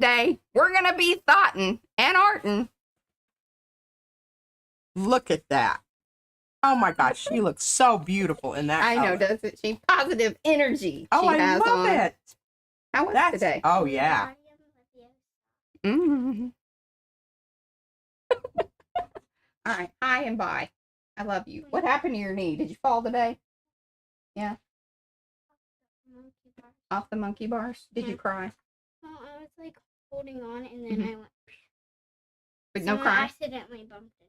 Thursday, we're going to be thoughting and arting. Look at that. Oh my gosh, she looks so beautiful in that I know, color. doesn't she? Positive energy. Oh, she I has love on. it. How was today? Oh, yeah. Mm-hmm. All right. Hi and bye. I love you. What happened to your knee? Did you fall today? Yeah. Off the monkey bars? Did you cry? Well, I was like holding on and then I went. But no cry? I accidentally bumped it.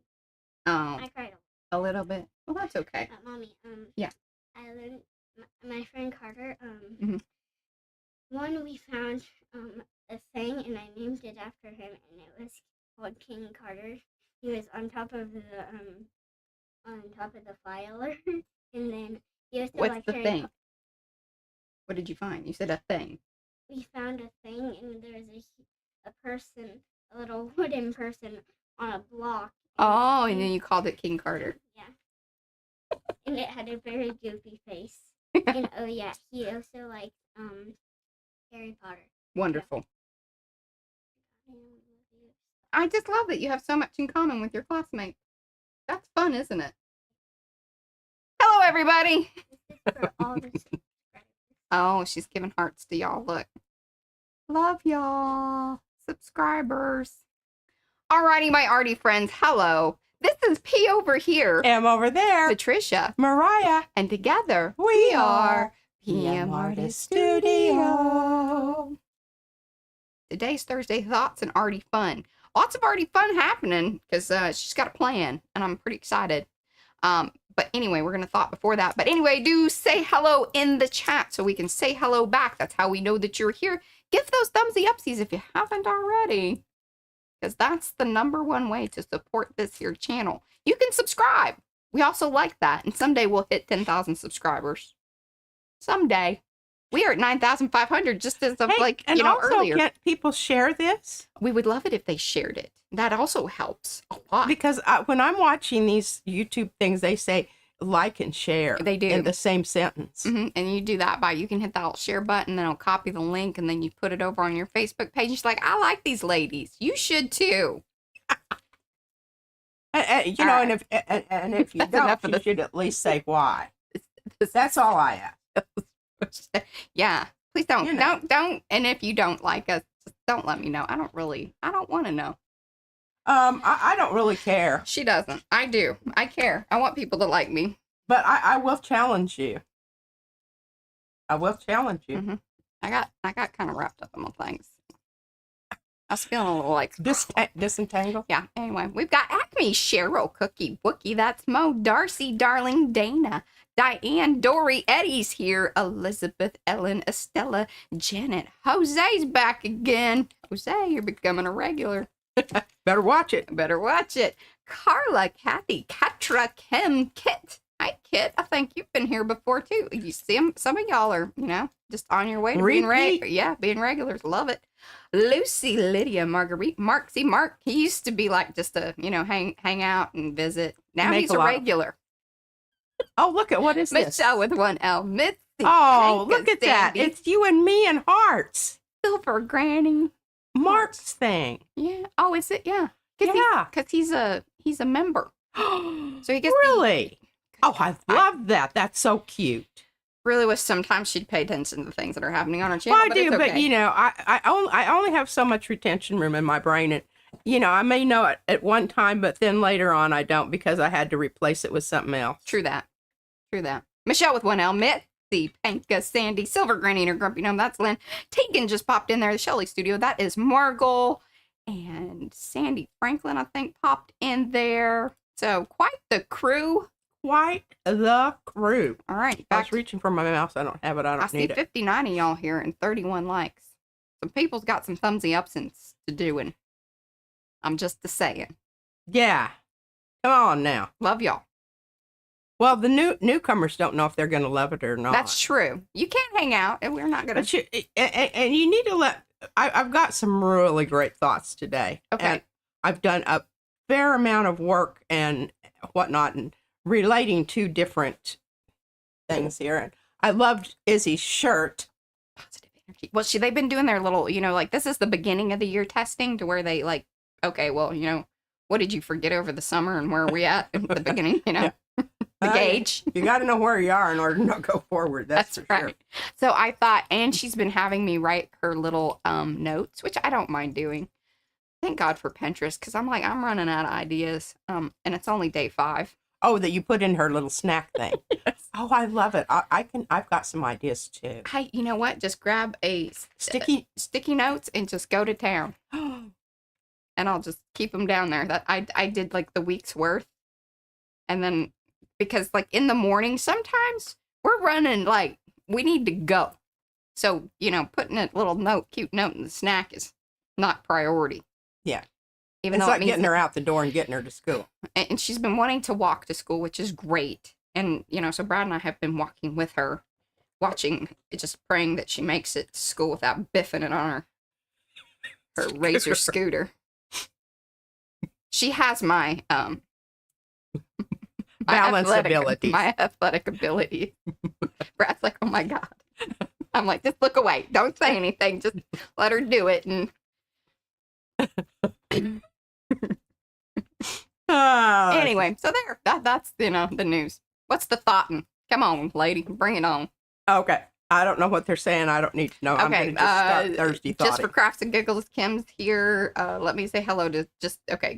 Oh. I cried A little bit. Well, that's okay. Mommy, yeah. I learned my friend Carter, one we found a thing and I named it after him and it was called King Carter. He was on top of the filer and then he was still What's like the thing? What did you find? You said a thing. We found a thing and there was a person, a little wooden person on a block. Oh, and then you called it King Carter. Yeah. And it had a very goofy face. And oh yeah, he also liked Harry Potter. Wonderful. I just love that you have so much in common with your classmates. That's fun, isn't it? Hello, everybody. This is for all the subscribers. Oh, she's giving hearts to y'all. Look. Love y'all. Subscribers. Alrighty, my arty friends. Hello. This is P over here. M over there. Patricia. Mariah. And together We are are PM Artist Studio. Today's Thursday Thoughts and Arty Fun. Lots of Arty Fun happening because she's got a plan and I'm pretty excited. But anyway, we're going to thought before that. But anyway, do say hello in the chat so we can say hello back. That's how we know that you're here. Give those thumbsy upsies if you haven't already. Because that's the #1 way to support this here channel. You can subscribe. We also like that. And someday we'll hit 10,000 subscribers. Someday. We are at 9,500 just as of earlier. Can't people share this? We would love it if they shared it. That also helps a lot. Because when I'm watching these YouTube things, they say like and share. They do. In the same sentence. And you do that by, you can hit that little share button, then it'll copy the link, and then you put it over on your Facebook page. It's like, I like these ladies. You should too. And if you don't, you should at least say why. That's all I ask. Yeah. Please don't. You know. Don't. And if you don't like us, just don't let me know. I don't want to know. I don't really care. She doesn't. I do. I care. I want people to like me. But I will challenge you. I will challenge you. I got kind of wrapped up in my things. I was feeling a little like Disentangle. Yeah. Anyway, we've got Acme, Cheryl, Cookie, Wookie, that's Mo, Darcy, Darling, Dana, Diane, Dory, Eddie's here, Elizabeth, Ellen, Estella, Janet, Jose's back again. Jose, you're becoming a regular. Better watch it. Better watch it. Carla, Kathy, Katra, Kim, Kit. Hi, Kit. I think you've been here before too. You see them. Some of y'all are, just on your way to being being regulars. Love it. Lucy, Lydia, Marguerite, Mark. See, Mark, he used to be like just a, hang out and visit. Now he's a regular. Oh, look at what is this? Michelle with 1 L. Mitzi. Oh, Hank, look at Sandy, that. It's you and me and hearts. Silver Granny. Mark's thing. Yeah. Oh, is it? Yeah. Yeah. Because he's a member. So he gets really. I love that. That's so cute. Really wish sometimes she'd pay attention to the things that are happening on our channel. Well, I but do, it's okay. but I only have so much retention room in my brain, and I may know it at one time, but then later on I don't because I had to replace it with something else. True that. Michelle with 1 L. Mitzi, Panka, Sandy, Silver Granny, and her grumpy gnome. That's Lynn. Tegan just popped in there. The Shelley Studio. That is Margle. And Sandy Franklin, I think, popped in there. So quite the crew. Quite the crew. All right. I was reaching for my mouse. I don't have it. I don't need it. I see 59 of y'all here and 31 likes. Some people's got some thumbsy upsins to do, and I'm just saying. Yeah. Come on now. Love y'all. Well, the newcomers don't know if they're going to love it or not. That's true. You can't hang out, and we're not going to. And you need to let. I've got some really great thoughts today. Okay. And I've done a fair amount of work and whatnot, and relating to different things here. And I loved Izzy's shirt. Positive energy. Well, they've been doing their little, like this is the beginning of the year testing to where they like, okay, well, what did you forget over the summer and where are we at in the beginning, Yeah. the gauge. You got to know where you are in order to not go forward. That's for right. Sure. So I thought, and she's been having me write her little notes, which I don't mind doing. Thank God for Pinterest, because I'm running out of ideas. And it's only day 5. Oh, that you put in her little snack thing. Yes. Oh, I love it. I've got some ideas too. You know what? Just grab a Sticky notes and just go to town. And I'll just keep them down there. That I did like the week's worth. And then, because like in the morning, sometimes we're running like we need to go. So, putting a little cute note in the snack is not priority. Yeah. Even it's though like getting her out the door and getting her to school. And she's been wanting to walk to school, which is great. And, so Brad and I have been walking with her, watching, just praying that she makes it to school without biffing it on her Razor scooter. She has my balance ability. My athletic ability. Brad's like, oh my God. I'm like, just look away. Don't say anything. Just let her do it. And anyway, so there. That's the news. What's the thoughtin'? Come on, lady. Bring it on. Okay. I don't know what they're saying. I don't need to know. Okay. I'm going to just start Thursday thoughting. Just for crafts and giggles, Kim's here. Let me say hello to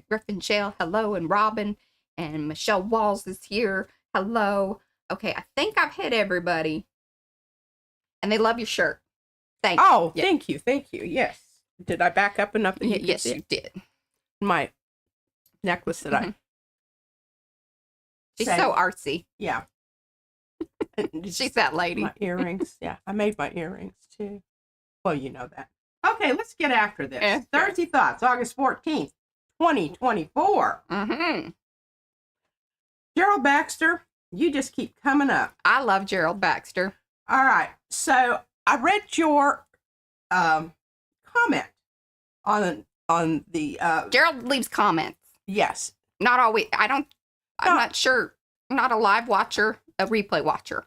Griffin Shale. Hello. And Robin. And Michelle Walls is here. Hello. Okay. I think I've hit everybody. And they love your shirt. Thank you. Oh, yeah. Thank you. Thank you. Yes. Did I back up enough? That yes, you did. My necklace that I. She's so artsy. Yeah. She's that lady. My earrings. Yeah. I made my earrings too. Well, you know that. Okay, let's get after this. Yeah. Thursday Thoughts, August 14th, 2024. Mm-hmm. Gerald Baxter, you just keep coming up. I love Gerald Baxter. All right. So I read your comment on the Gerald leaves comments. Yes. Not always. I'm not sure. I'm not a live watcher, a replay watcher.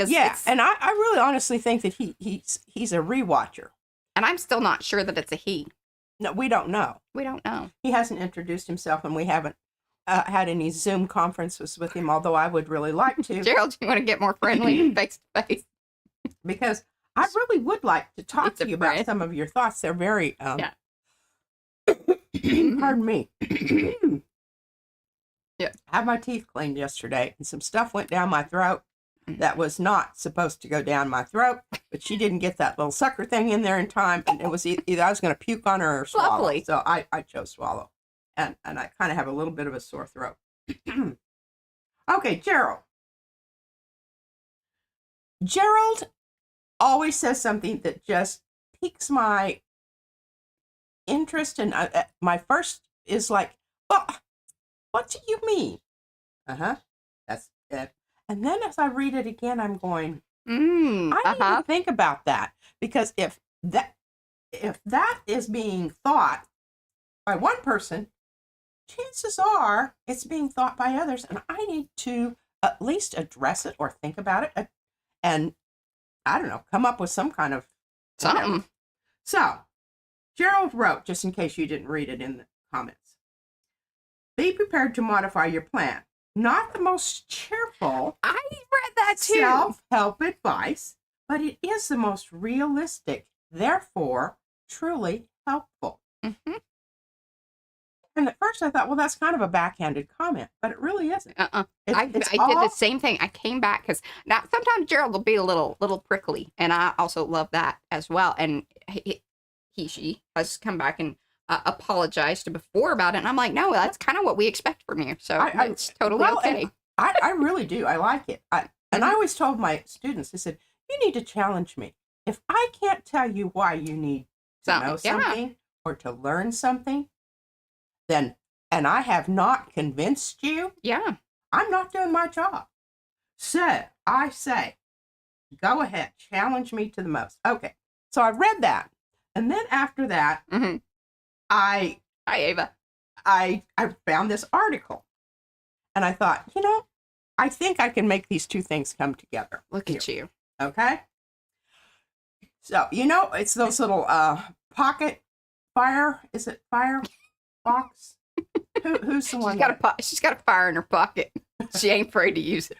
Yeah, and I really honestly think that he's a rewatcher. And I'm still not sure that it's a he. No, we don't know. We don't know. He hasn't introduced himself, and we haven't had any Zoom conferences with him, although I would really like to. Gerald, you want to get more friendly face to face? Because I really would like to talk to you about some of your thoughts. They're very, yeah. Pardon me. Yeah. I had my teeth cleaned yesterday, and some stuff went down my throat that was not supposed to go down my throat, but she didn't get that little sucker thing in there in time, and it was either I was going to puke on her or swallow. Lovely. So I chose swallow, and I kind of have a little bit of a sore throat. Okay, Gerald. Gerald always says something that just piques my interest, and my first is like, well, what do you mean? That's it. And then as I read it again, I'm going, I need to think about that, because if that is being thought by one person, chances are it's being thought by others, and I need to at least address it or think about it, and I don't know, come up with some kind of something. So Gerald wrote, just in case you didn't read it in the comments, be prepared to modify your plan. Not the most cheerful. I read that too. Self-help advice, but it is the most realistic, therefore truly helpful. Mm-hmm. And at first I thought, well, that's kind of a backhanded comment, but it really isn't. I did the same thing. I came back because now sometimes Gerald will be a little prickly, and I also love that as well. And she has come back and apologized before about it, and I'm like, no, that's kind of what we expect from you. So it's totally okay. I really do. I like it. And I always told my students, I said, you need to challenge me. If I can't tell you why you need to know something or to learn something, then, and I have not convinced you, I'm not doing my job. So I say, go ahead, challenge me to the most. Okay. So I read that. And then after that, Hi, Ava. I found this article, and I thought, I think I can make these two things come together. Look at you. Okay. So, it's those little pocket fire. Is it fire box? Who's the one? She's got a fire in her pocket. She ain't afraid to use it.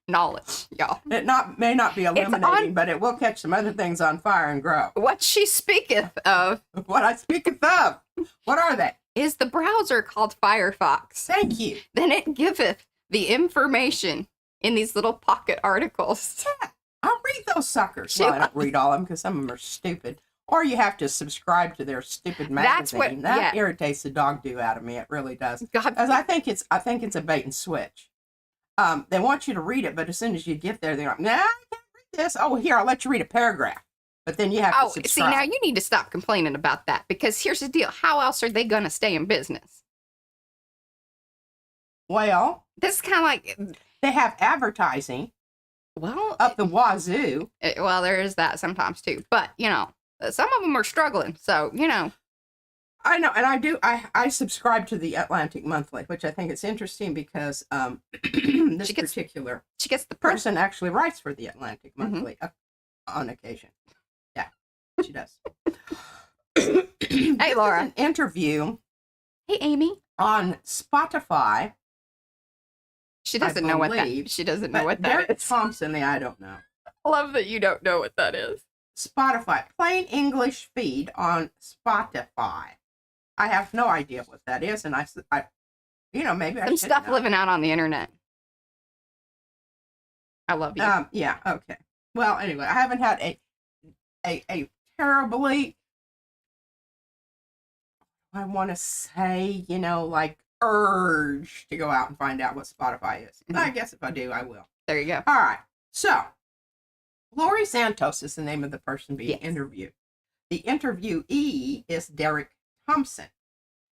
Knowledge, y'all. It may not be illuminating, but it will catch some other things on fire and grow. What she speaketh of. What I speaketh of. What are they? Is the browser called Firefox. Thank you. Then it giveth the information in these little pocket articles. Yeah, I'll read those suckers. Well, I don't read all of them because some of them are stupid. Or you have to subscribe to their stupid magazine. That irritates the dog do out of me. It really does. Because I think it's a bait and switch. They want you to read it, but as soon as you get there, they're like, "Nah, I can't read this. Oh, here, I'll let you read a paragraph." But then you have to subscribe. See, now you need to stop complaining about that, because here's the deal. How else are they going to stay in business? Well, this is kind of like... They have advertising. Well... Up the wazoo. Well, there is that sometimes, too. But, some of them are struggling, so, I know, and I do. I subscribe to the Atlantic Monthly, which I think is interesting because this particular person actually writes for the Atlantic Monthly on occasion. Yeah, she does. Hey, Laura. An interview. Hey, Amy. On Spotify. She doesn't know what that. She doesn't know what that is. Thompson, I don't know. I love that you don't know what that is. Spotify, plain English feed on Spotify. I have no idea what that is, and I maybe I some should stuff know. Living out on the internet. I love you. Yeah. Okay. Well, anyway, I haven't had a terribly, I want to say, like urge to go out and find out what Spotify is. I guess if I do, I will. There you go. All right. So, Lori Santos is the name of the person being interviewed. The interviewee is Derek Thompson,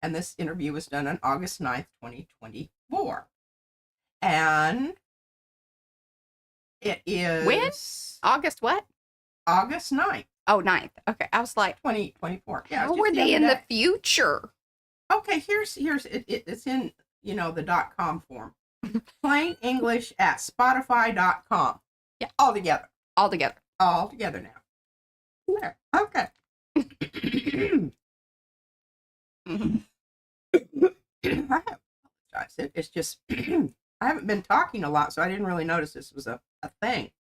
and this interview was done on August 9th, 2024. And it is... When? August what? August 9th. Oh, 9th. Okay, I was like... 2024. Yeah, how were they in the future? Okay, here's it's in, the .com form. Plain English at Spotify.com. Yeah. All together. All together now. There. Okay. I apologize. It's just I haven't been talking a lot, so I didn't really notice this was a thing.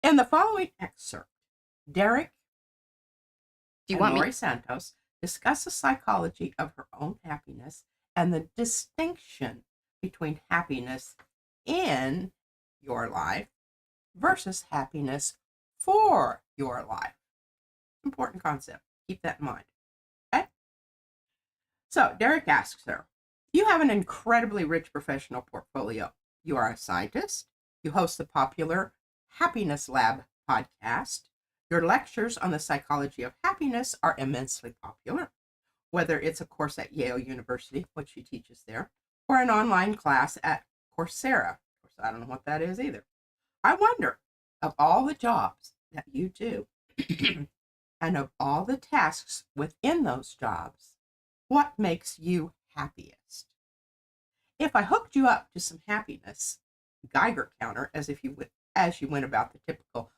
In the following excerpt, Derek and Lori Santos discuss the psychology of her own happiness and the distinction between happiness in your life versus happiness for your life. Important concept. Keep that in mind. Okay? So, Derek asks her, you have an incredibly rich professional portfolio. You are a scientist. You host the popular Happiness Lab podcast. Your lectures on the psychology of happiness are immensely popular, whether it's a course at Yale University, which she teaches there, or an online class at Coursera. Of course, I don't know what that is either. I wonder, of all the jobs that you do, and of all the tasks within those jobs, what makes you happiest? If I hooked you up to some happiness Geiger counter as you went about the typical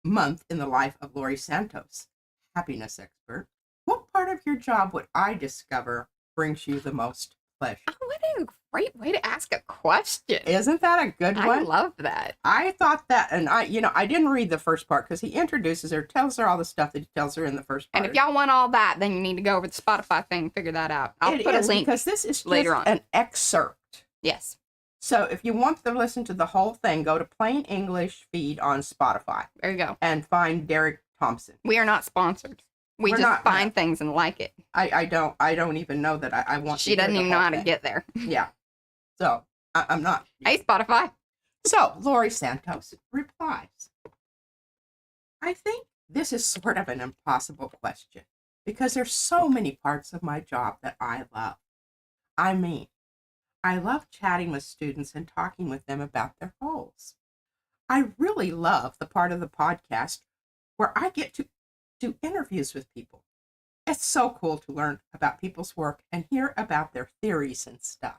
month in the life of Lori Santos, happiness expert, what part of your job would I discover brings you the most pleasure? Oh, what a great way to ask a question. Isn't that a good one? I love that. I thought that, and I didn't read the first part because he introduces her, tells her all the stuff that he tells her in the first part. And if y'all want all that, then you need to go over the Spotify thing and figure that out. I'll put a link because this is later on. An excerpt. Yes. So if you want to listen to the whole thing, go to Plain English feed on Spotify. There you go. And find Derek Thompson. We are not sponsored. We're just find things and like it. I don't even know that I want. She doesn't even know how to get there. Yeah. So I'm not. Hey, Spotify. So Lori Santos replies, I think this is sort of an impossible question because there's so many parts of my job that I love. I mean, I love chatting with students and talking with them about their goals. I really love the part of the podcast where I get to do interviews with people. It's so cool to learn about people's work and hear about their theories and stuff.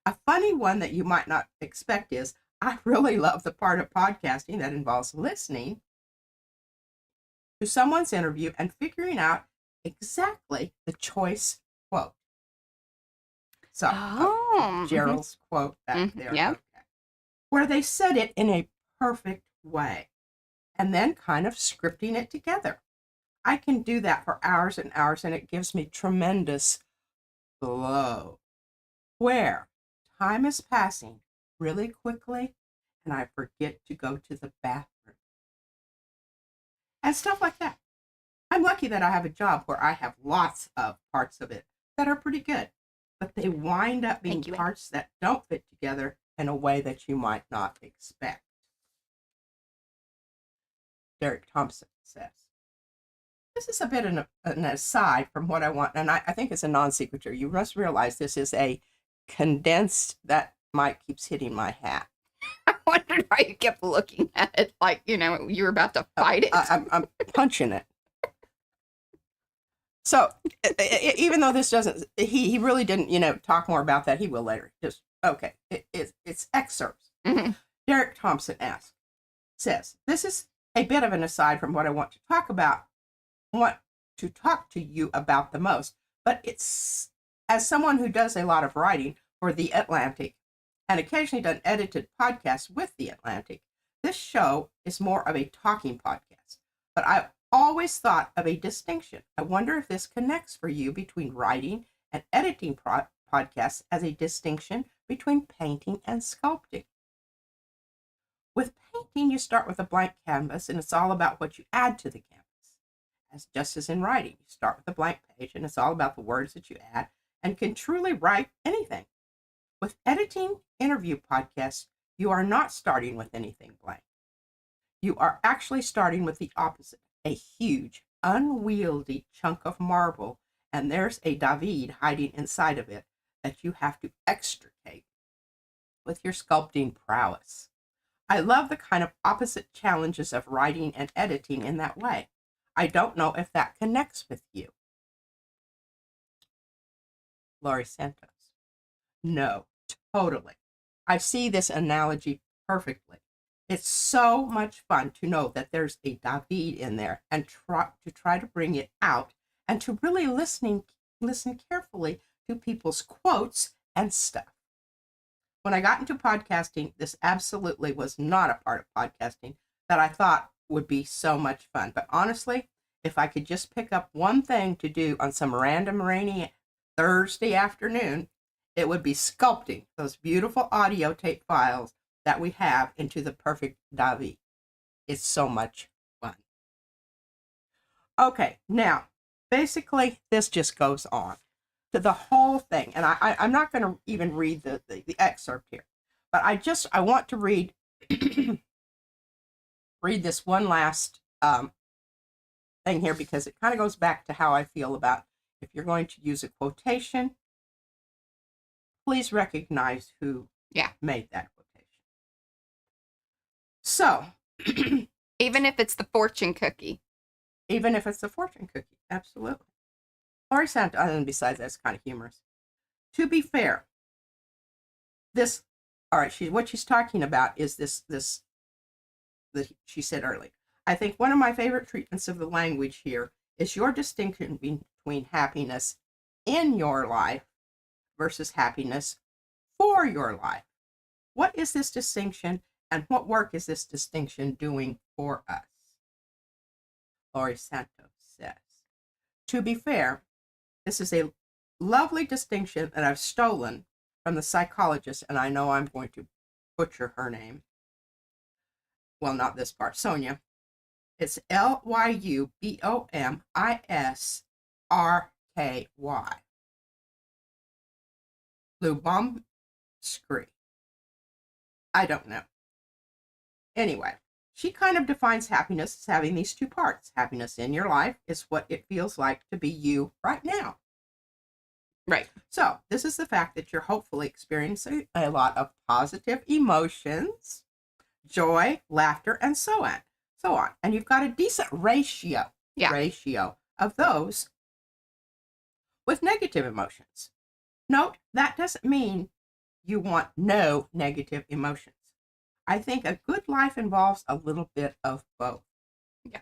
A funny one that you might not expect is I really love the part of podcasting that involves listening to someone's interview and figuring out exactly the choice quote. So, Gerald's quote back there. Yeah. Okay. Where they said it in a perfect way and then kind of scripting it together. I can do that for hours and hours, and it gives me tremendous flow. Where time is passing really quickly and I forget to go to the bathroom. And stuff like that. I'm lucky that I have a job where I have lots of parts of it that are pretty good, but they wind up being parts that don't fit together in a way that you might not expect. Derek Thompson says, this is a bit an aside from what I want, and I think it's a non sequitur. You must realize this is a condensed, that mic keeps hitting my hat. I wondered why you kept looking at it like, you were about to fight it. I'm punching it. So even though this doesn't, he really didn't, talk more about that. He will later. Just, okay. It's excerpts. Mm-hmm. Derek Thompson says, this is a bit of an aside from what I want to talk to you about the most, but it's, as someone who does a lot of writing for The Atlantic and occasionally done edited podcasts with The Atlantic, this show is more of a talking podcast, but I always thought of a distinction. I wonder if this connects for you between writing and editing podcasts as a distinction between painting and sculpting. With painting, you start with a blank canvas, and it's all about what you add to the canvas. Just as in writing, you start with a blank page, and it's all about the words that you add, and can truly write anything. With editing interview podcasts, you are not starting with anything blank. You are actually starting with the opposite, a huge, unwieldy chunk of marble, and there's a David hiding inside of it that you have to extricate with your sculpting prowess. I love the kind of opposite challenges of writing and editing in that way. I don't know if that connects with you. Laurie Santos. No, totally. I see this analogy perfectly. It's so much fun to know that there's a David in there and try to bring it out and to really listen carefully to people's quotes and stuff. When I got into podcasting, this absolutely was not a part of podcasting that I thought would be so much fun. But honestly, if I could just pick up one thing to do on some random rainy Thursday afternoon, it would be sculpting those beautiful audio tape files that we have into the perfect David. It's so much fun. Okay, now, basically, this just goes on to the whole thing. And I'm not going to even read the excerpt here, but I want to read this one last thing here, because it kind of goes back to how I feel about if you're going to use a quotation, please recognize who made that quotation. So, even if it's the fortune cookie. Even if it's the fortune cookie, absolutely. Laurie Santos, and besides, that's kind of humorous. To be fair, what she's talking about is this that she said earlier. I think one of my favorite treatments of the language here is your distinction between happiness in your life versus happiness for your life. What is this distinction, and what work is this distinction doing for us? Laurie Santos says, to be fair, this is a lovely distinction that I've stolen from the psychologist, and I know I'm going to butcher her name. Well, not this part, Sonia. It's Lyubomisrky. Lubomsky. I don't know. Anyway, she kind of defines happiness as having these two parts. Happiness in your life is what it feels like to be you right now. Right. So this is the fact that you're hopefully experiencing a lot of positive emotions, joy, laughter, and so on. And you've got a decent ratio of those with negative emotions. Note, that doesn't mean you want no negative emotions. I think a good life involves a little bit of both. Yeah.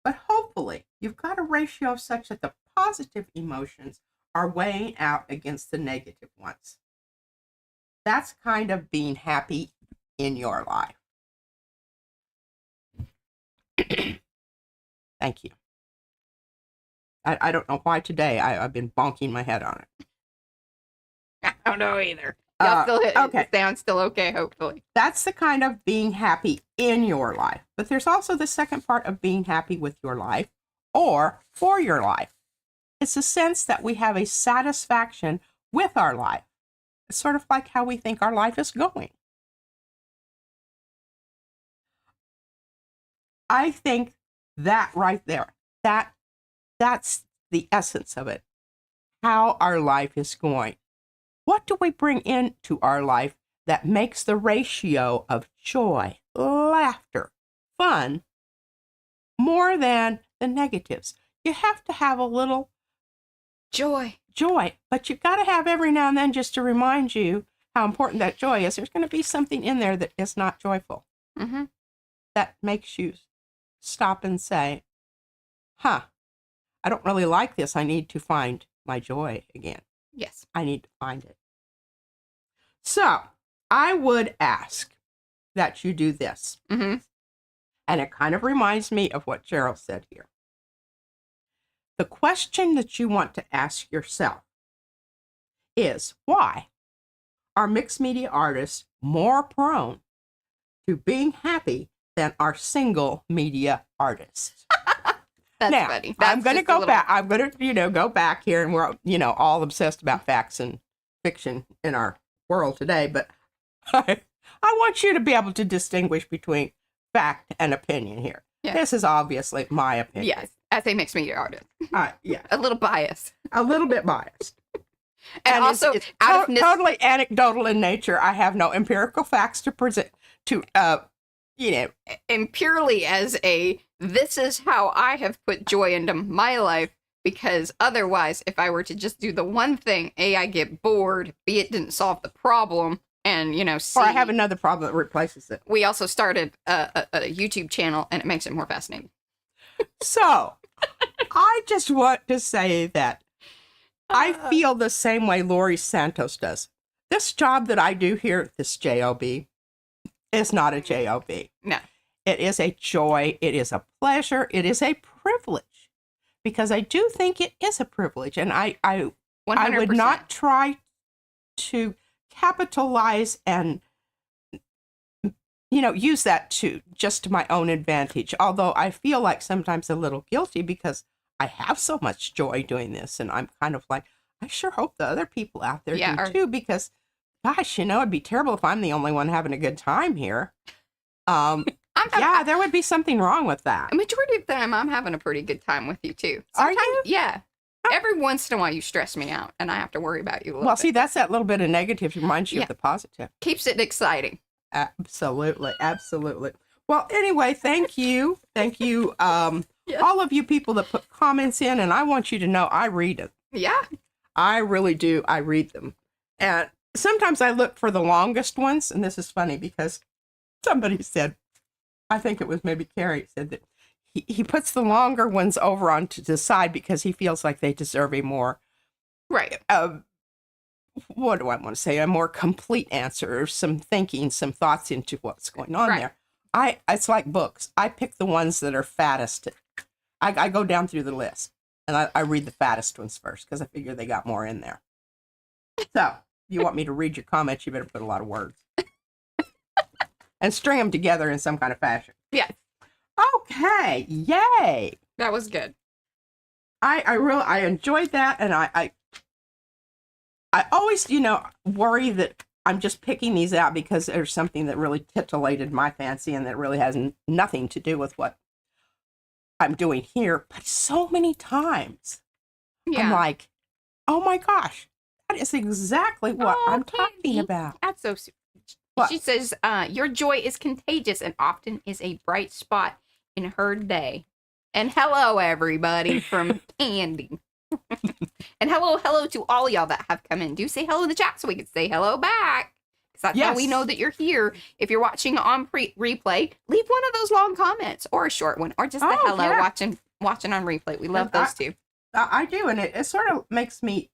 But hopefully, you've got a ratio such that the positive emotions are weighing out against the negative ones. That's kind of being happy in your life. Thank you. I don't know why today I've been bonking my head on it. I don't know either. Y'all still hit okay. It sounds still okay, hopefully. That's the kind of being happy in your life. But there's also the second part of being happy with your life or for your life. It's a sense that we have a satisfaction with our life. It's sort of like how we think our life is going. I think that right there, that's the essence of it. How our life is going. What do we bring into our life that makes the ratio of joy, laughter, fun more than the negatives? You have to have a little joy, but you've got to have every now and then just to remind you how important that joy is. There's going to be something in there that is not joyful. Mm-hmm. That makes you stop and say, I don't really like this. I need to find my joy again. Yes. I need to find it. So I would ask that you do this. Mm-hmm. And it kind of reminds me of what Cheryl said here. The question that you want to ask yourself is, why are mixed media artists more prone to being happy than our single media artists? That's now, funny. That's I'm going to go back. I'm going to, go back here, and we're, all obsessed about facts and fiction in our world today. But I want you to be able to distinguish between fact and opinion here. Yeah. This is obviously my opinion. Yes, as a mixed media artist. Yeah. A little biased. A little bit biased. And also, it's totally anecdotal in nature. I have no empirical facts to present to, and purely as this is how I have put joy into my life, because otherwise, if I were to just do the one thing, A, I get bored, B, it didn't solve the problem, and, C, or I have another problem that replaces it. We also started a YouTube channel, and it makes it more fascinating. So, I just want to say that I feel the same way Lori Santos does. This job that I do here, this job, is not a job. No. It is a joy. It is a pleasure. It is a privilege. Because I do think it is a privilege. And I 100%. would not try to capitalize and, use that to my own advantage. Although I feel like sometimes a little guilty because I have so much joy doing this. And I'm kind of like, I sure hope the other people out there do too. Because, gosh, it'd be terrible if I'm the only one having a good time here. There would be something wrong with that. A majority of the time, I'm having a pretty good time with you, too. Are you? Yeah. Every once in a while, you stress me out, and I have to worry about you a little bit. See, that's that little bit of negative reminds you of the positive. Keeps it exciting. Absolutely. Absolutely. Well, anyway, thank you. Thank you, all of you people that put comments in, and I want you to know I read them. Yeah. I really do. I read them. And sometimes I look for the longest ones, and this is funny because somebody said, I think it was maybe Carrie, said that he puts the longer ones over onto the side because he feels like they deserve a more, right. What do I want to say? A more complete answer, or some thinking, some thoughts into what's going on there. It's like books. I pick the ones that are fattest. I go down through the list and I read the fattest ones first because I figure they got more in there. So, if you want me to read your comments, you better put a lot of words. And string them together in some kind of fashion. Yes. Okay. Yay. That was good. I enjoyed that, and I always, worry that I'm just picking these out because there's something that really titillated my fancy and that really has nothing to do with what I'm doing here. But so many times, I'm like, oh my gosh, that is exactly what I'm talking about. That's so sweet. She says, your joy is contagious and often is a bright spot in her day. And hello, everybody, from Candy. And hello to all y'all that have come in. Do say hello in the chat so we can say hello back. Because that's how we Yes. know that you're here. If you're watching on replay, leave one of those long comments or a short one or just the Oh, hello yeah. watching on replay. We love And those too. I do, and it sort of makes me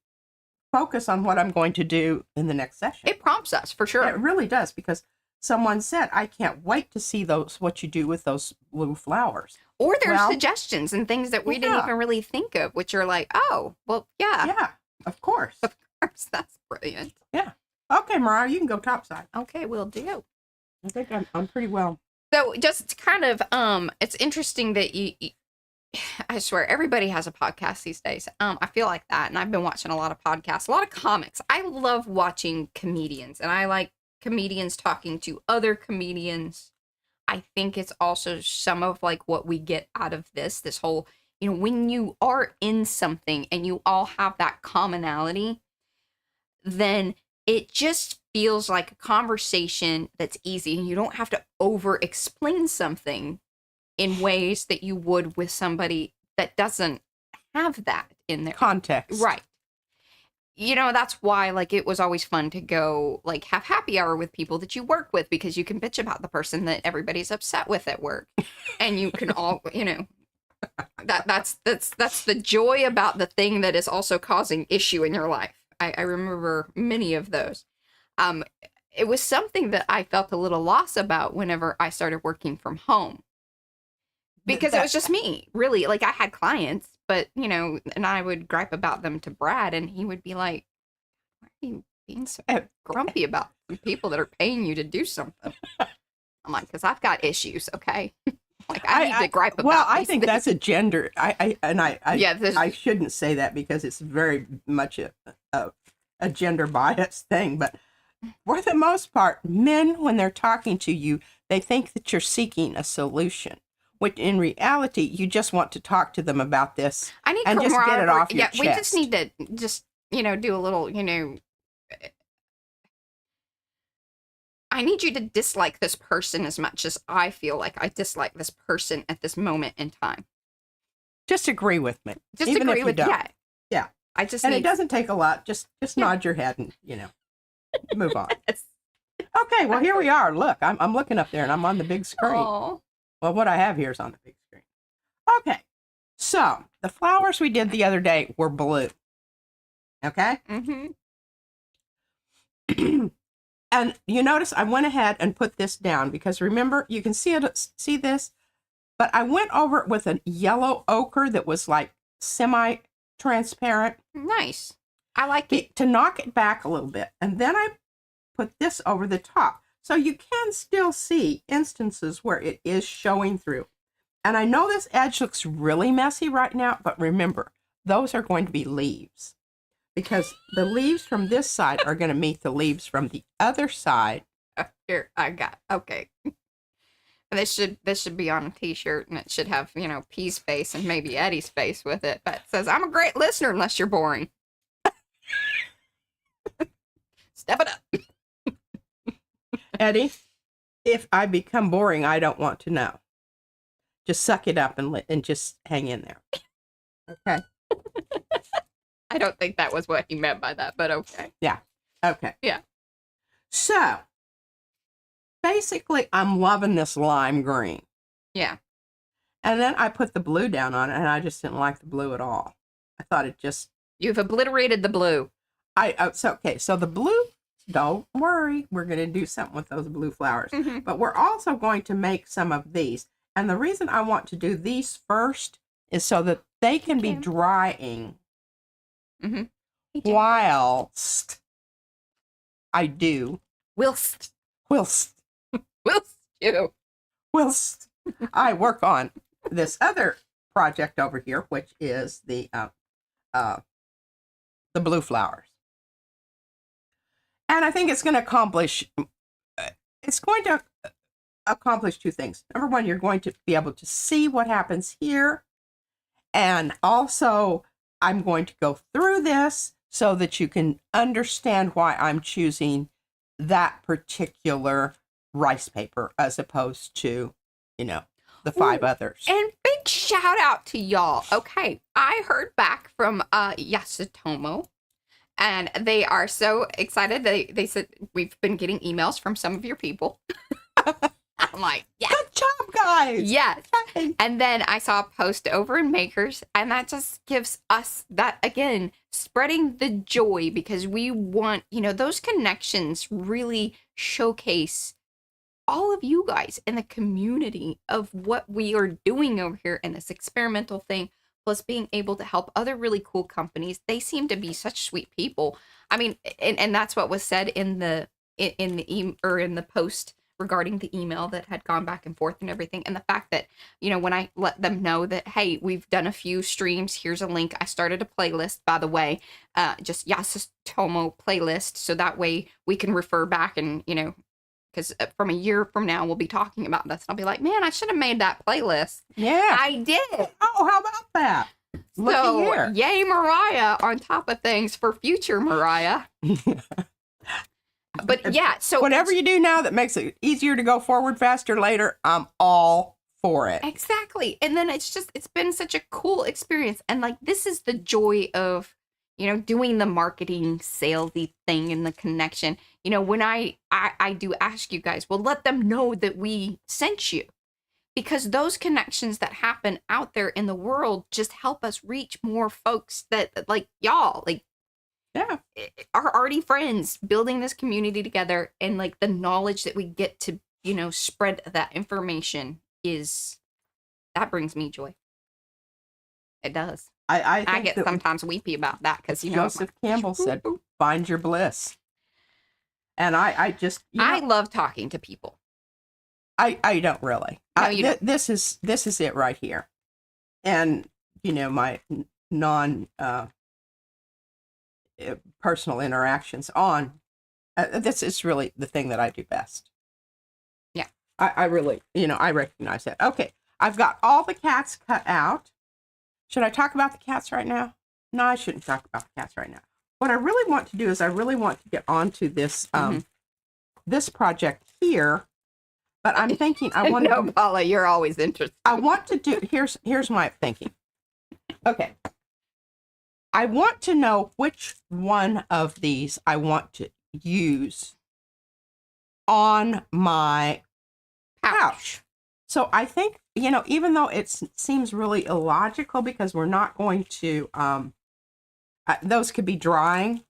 focus on what I'm going to do in the next session. It prompts us for sure. It really does, because someone said, I can't wait to see what you do with those blue flowers. Or there's Well, suggestions and things that we didn't yeah. even really think of, which are like, oh, well, yeah. Yeah, of course. Of course, that's brilliant. Okay, Mariah, you can go topside. Okay, we'll do. I think I'm pretty well. So just kind of, it's interesting that you I swear everybody has a podcast these days. I feel like that, and I've been watching a lot of podcasts, a lot of comics. I love watching comedians, and I like comedians talking to other comedians. I think it's also some of like what we get out of this whole, when you are in something and you all have that commonality, then it just feels like a conversation that's easy, and you don't have to over explain something in ways that you would with somebody that doesn't have that in their Context. right. That's why like it was always fun to go like have happy hour with people that you work with, because you can bitch about the person that everybody's upset with at work, and you can all that's the joy about the thing that is also causing issue in your life. I remember many of those. It was something that I felt a little loss about whenever I started working from home, because it was just me, really. Like I had clients, but and I would gripe about them to Brad, and he would be like, "Why are you being so grumpy about people that are paying you to do something?" I'm like, "Because I've got issues, okay." Like I need to gripe about. Well, I these think things. that's a gender. I shouldn't say that, because it's very much a gender biased thing. But for the most part, men, when they're talking to you, they think that you're seeking a solution, which in reality, you just want to talk to them about this. I need and just get it off your yeah, we just chest. need to just do a little I need you to dislike this person as much as I feel like I dislike this person at this moment in time. Just agree with me. Just even agree if you with don't. yeah. I just And need it doesn't take a lot. Just nod your head and move on. Okay, well here we are. Look, I'm looking up there, and I'm on the big screen. Aw. Well, what I have here is on the big screen. Okay, so the flowers we did the other day were blue. Okay? Mm-hmm. And you notice I went ahead and put this down, because remember, you can see this, but I went over it with a yellow ochre that was like semi-transparent. Nice. I like it. To knock it back a little bit. And then I put this over the top. So you can still see instances where it is showing through. And I know this edge looks really messy right now, but remember, those are going to be leaves, because the leaves from this side are going to meet the leaves from the other side. Here, I got okay. This should be on a t-shirt, and it should have, P's face and maybe Eddie's face with it. But it says, "I'm a great listener unless you're boring." Step it up. Eddie, if I become boring, I don't want to know. Just suck it up and just hang in there. Okay. I don't think that was what he meant by that, but okay. Okay. Yeah. So, basically, I'm loving this lime green. Yeah. And then I put the blue down on it, and I just didn't like the blue at all. I thought it just... You've obliterated the blue. So the blue, don't worry. We're going to do something with those blue flowers. Mm-hmm. But we're also going to make some of these. And the reason I want to do these first is so that they can be drying Mm-hmm. whilst I do. Whilst I work on this other project over here, which is the blue flowers. And I think it's going to accomplish two things. Number one, you're going to be able to see what happens here. And also, I'm going to go through this so that you can understand why I'm choosing that particular rice paper as opposed to, the 5 others. And big shout out to y'all. Okay, I heard back from Yasutomo, And they are so excited. They said, we've been getting emails from some of your people. I'm like, yeah. Good job, guys. Yes. Hey. And then I saw a post over in Makers, and that just gives us that, again, spreading the joy, because we want, those connections really showcase all of you guys in the community of what we are doing over here in this experimental thing, plus being able to help other really cool companies. They seem to be such sweet people. I mean, and that's what was said in the post regarding the email that had gone back and forth and everything. And the fact that, when I let them know that, hey, we've done a few streams, here's a link. I started a playlist, by the way, just Yasus Tomo playlist. So that way we can refer back and, because from a year from now, we'll be talking about this. And I'll be like, man, I should have made that playlist. Yeah. I did. Oh, how about that? So, Looky here. yay, Mariah, on top of things for future Mariah. But yeah, so Whatever you do now that makes it easier to go forward faster later, I'm all for it. exactly. And then it's been such a cool experience. And like, this is the joy of, doing the marketing salesy thing and the connection. When I do ask you guys, well, let them know that we sent you, because those connections that happen out there in the world just help us reach more folks that like y'all, like, Yeah. are already friends, building this community together, and like the knowledge that we get to, spread that information that brings me joy. It does. I I think get that sometimes weepy about that because, Joseph Campbell said, find your bliss. And I just, I love talking to people. I don't really. No, you don't. This is it right here. And, my non personal interactions on, this is really the thing that I do best. Yeah. I really, I recognize that. Okay. I've got all the cats cut out. Should I talk about the cats right now? No, I shouldn't talk about the cats right now. What I really want to do is I really want to get onto this, this project here, but I'm thinking I want No, to, Paula, you're always interested. I want to do, here's my thinking. Okay. I want to know which one of these I want to use on my pouch. So I think, even though it seems really illogical because we're not going to, those could be drying.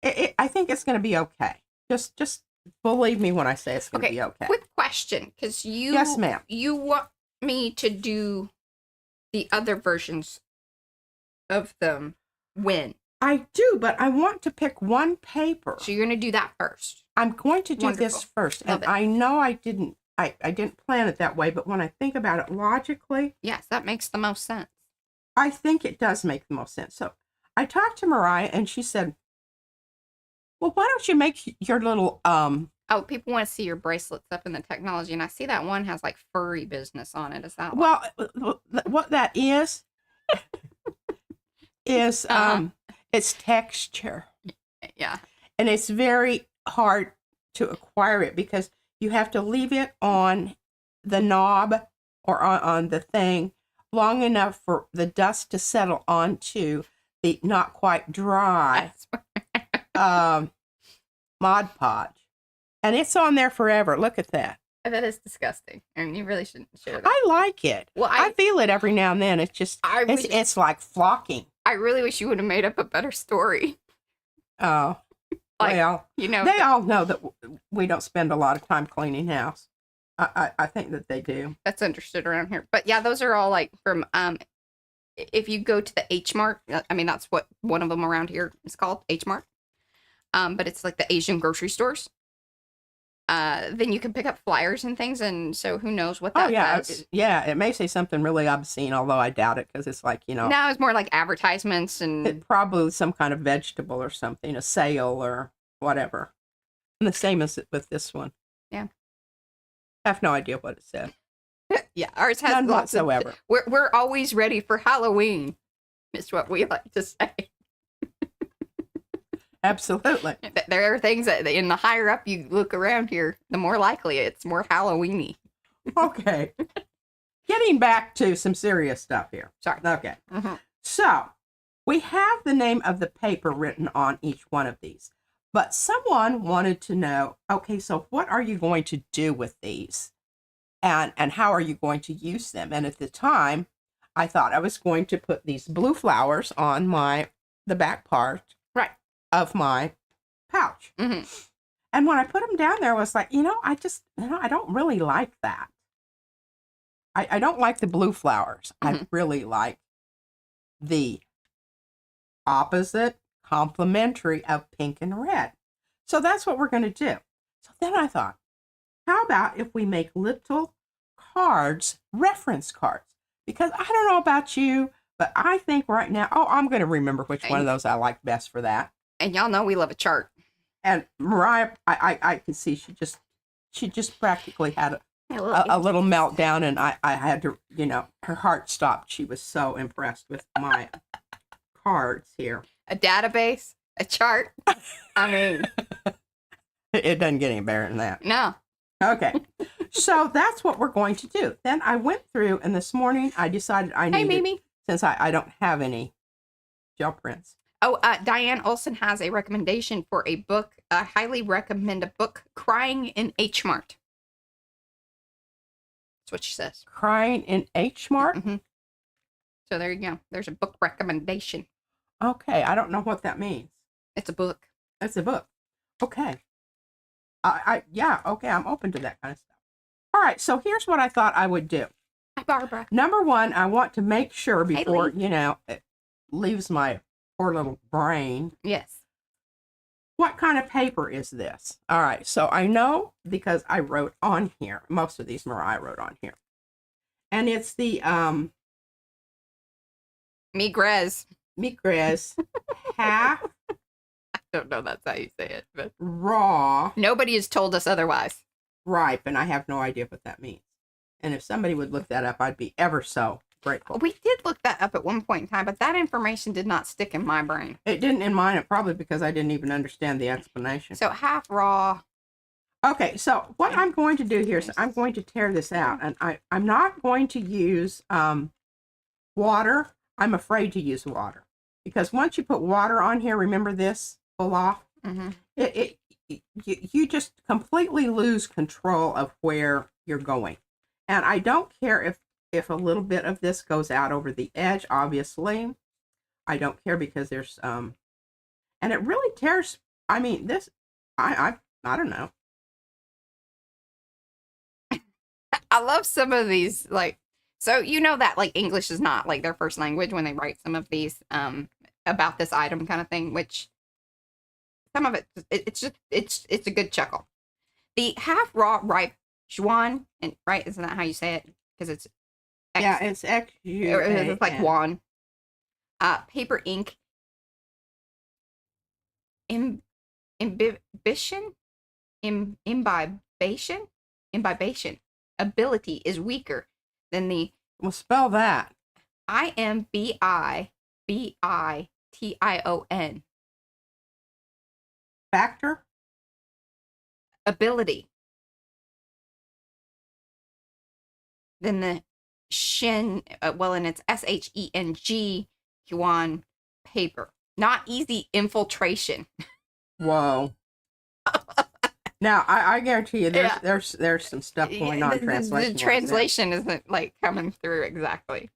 I think it's going to be okay. Just believe me when I say it's going to be okay. Quick question, because Yes, ma'am. You want me to do the other versions of them when? I do, but I want to pick one paper. So you're going to do that first. I'm going to do this Wonderful. first. Love And it. I know I didn't plan it that way, but when I think about it logically, Yes, that makes the most sense. I think it does make the most sense. So I talked to Mariah and she said, well, why don't you make your little, Oh, people want to see your bracelets up in the technology, and I see that one has like furry business on it. Is that like- well, what that is it's texture. yeah. And it's very hard to acquire it because you have to leave it on the knob or on the thing long enough for the dust to settle onto the not quite dry Mod Podge. And it's on there forever. Look at that. That is disgusting, and you really shouldn't share that. I like it. Well, I feel it every now and then. It's just, I it's like flocking. I really wish you would have made up a better story. Oh, Like, well, they all know that we don't spend a lot of time cleaning house. I think that they do. That's understood around here. But yeah, those are all like from if you go to the H Mart, I mean that's what one of them around here is called, H Mart. But it's like the Asian grocery stores. Then you can pick up flyers and things, and so who knows what that says. Yeah, it may say something really obscene, although I doubt it because it's like, No, it's more like advertisements and probably some kind of vegetable or something, a sale or whatever. And the same as with this one. Yeah. I have no idea what it said. yeah, ours has None lots whatsoever. of. We're always ready for Halloween. Is what we like to say. Absolutely. There are things that, in the higher up you look around here, the more likely it's more Halloweeny. Okay. Getting back to some serious stuff here. Sorry. Okay. Mm-hmm. So, We have the name of the paper written on each one of these, but someone wanted to know, okay, so what are you going to do with these? And how are you going to use them? And at the time, I thought I was going to put these blue flowers on the back part of my pouch. Mm-hmm. And when I put them down there, I was like, I don't really like that. I don't like the blue flowers. Mm-hmm. I really like the opposite complementary of pink and red. So that's what we're going to do. So then I thought, how about if we make little cards, reference cards? Because I don't know about you, but I think right now, I'm going to remember which one of those I like best for that. And y'all know we love a chart. And Mariah, I can see she just practically had a little meltdown, and I had to, her heart stopped. She was so impressed with my cards here. A database, a chart. I mean, it doesn't get any better than that. No. Okay. So that's what we're going to do. Then I went through, and this morning I decided I needed, Mimi. Since I don't have any gel prints. Oh, Diane Olson has a recommendation for a book. I highly recommend a book, Crying in H Mart. That's what she says. Crying in H Mart? Mm-hmm. So there you go. There's a book recommendation. Okay. I don't know what that means. It's a book. It's a book. Okay. Yeah, okay. I'm open to that kind of stuff. All right. So here's what I thought I would do. Hi, Barbara. Number one, I want to make sure before, Lee. It leaves my poor little brain. Yes. What kind of paper is this? All right. So I know because I wrote on here. Most of these Mariah wrote on here. And it's the Migres half I don't know that's how you say it, but raw nobody has told us otherwise. ripe, and I have no idea what that means. And if somebody would look that up, I'd be ever so grateful. We did look that up at one point in time, but that information did not stick in my brain. It didn't in mine, probably because I didn't even understand the explanation. So half raw. Okay, so what I'm going to do here is I'm going to tear this out, and I'm not going to use water. I'm afraid to use water because once you put water on here, remember this pull off. Mm-hmm. You just completely lose control of where you're going, and I don't care if a little bit of this goes out over the edge. Obviously, I don't care because there's and it really tears. I mean, this I don't know. I love some of these, like, so that like English is not like their first language when they write some of these about this item kind of thing, which some of it's a good chuckle. The half raw ripe Juan, and right, isn't that how you say it? Because it's It's it's like Juan. Paper ink. Imbibation. Ability is weaker than the Well, spell that. IMBIBITION. Factor? Ability. Then the Shen, and it's SHENG Yuan paper. Not easy infiltration. Whoa. Now, I guarantee you there's some stuff going on translation. The translation isn't like coming through exactly.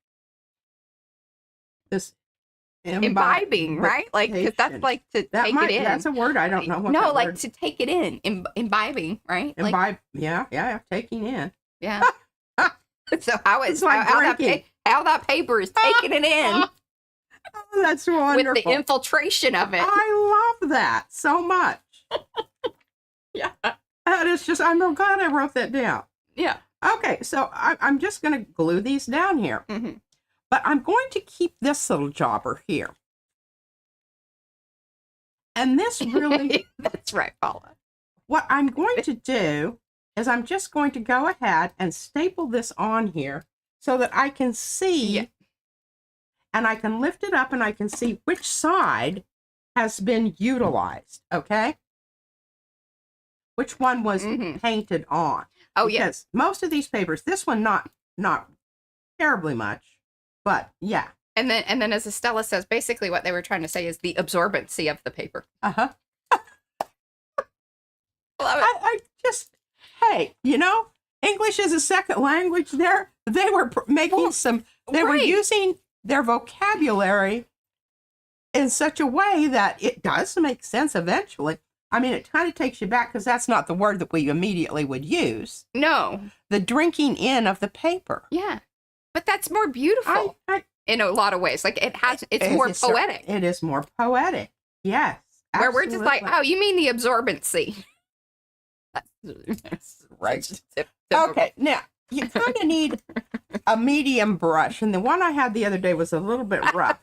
This imbibing, right? Like, because that's like to take it in. That's a word I don't know what. No, like to take it in. Imbibing, right? Imbibe. Like, yeah, taking in. Yeah. So how It's like how that paper is taking it in Oh, that's wonderful. with the infiltration of it. I love that so much. Yeah. That is just, I'm so glad I wrote that down. Yeah. Okay, so I'm just going to glue these down here. Mm-hmm. But I'm going to keep this little jobber here. And this really... That's right, Paula. What I'm going to do is I'm just going to go ahead and staple this on here so that I can see, and I can lift it up and I can see which side has been utilized, okay? Which one was painted on. Oh, because most of these papers, this one not terribly much, but yeah. then as Estella says, basically what they were trying to say is the absorbency of the paper. Uh-huh. Love it. I just, hey, you know, English is a second language there. They were making they were using their vocabulary in such a way that it does make sense eventually. I mean, it kind of takes you back because that's not the word that we immediately would use. No. The drinking in of the paper. Yeah. But that's more beautiful in a lot of ways. Like it's more poetic. It is more poetic. Yes. Where we're just like, oh, you mean the absorbency. That's right. Okay, now you kind of need a medium brush, and the one I had the other day was a little bit rough.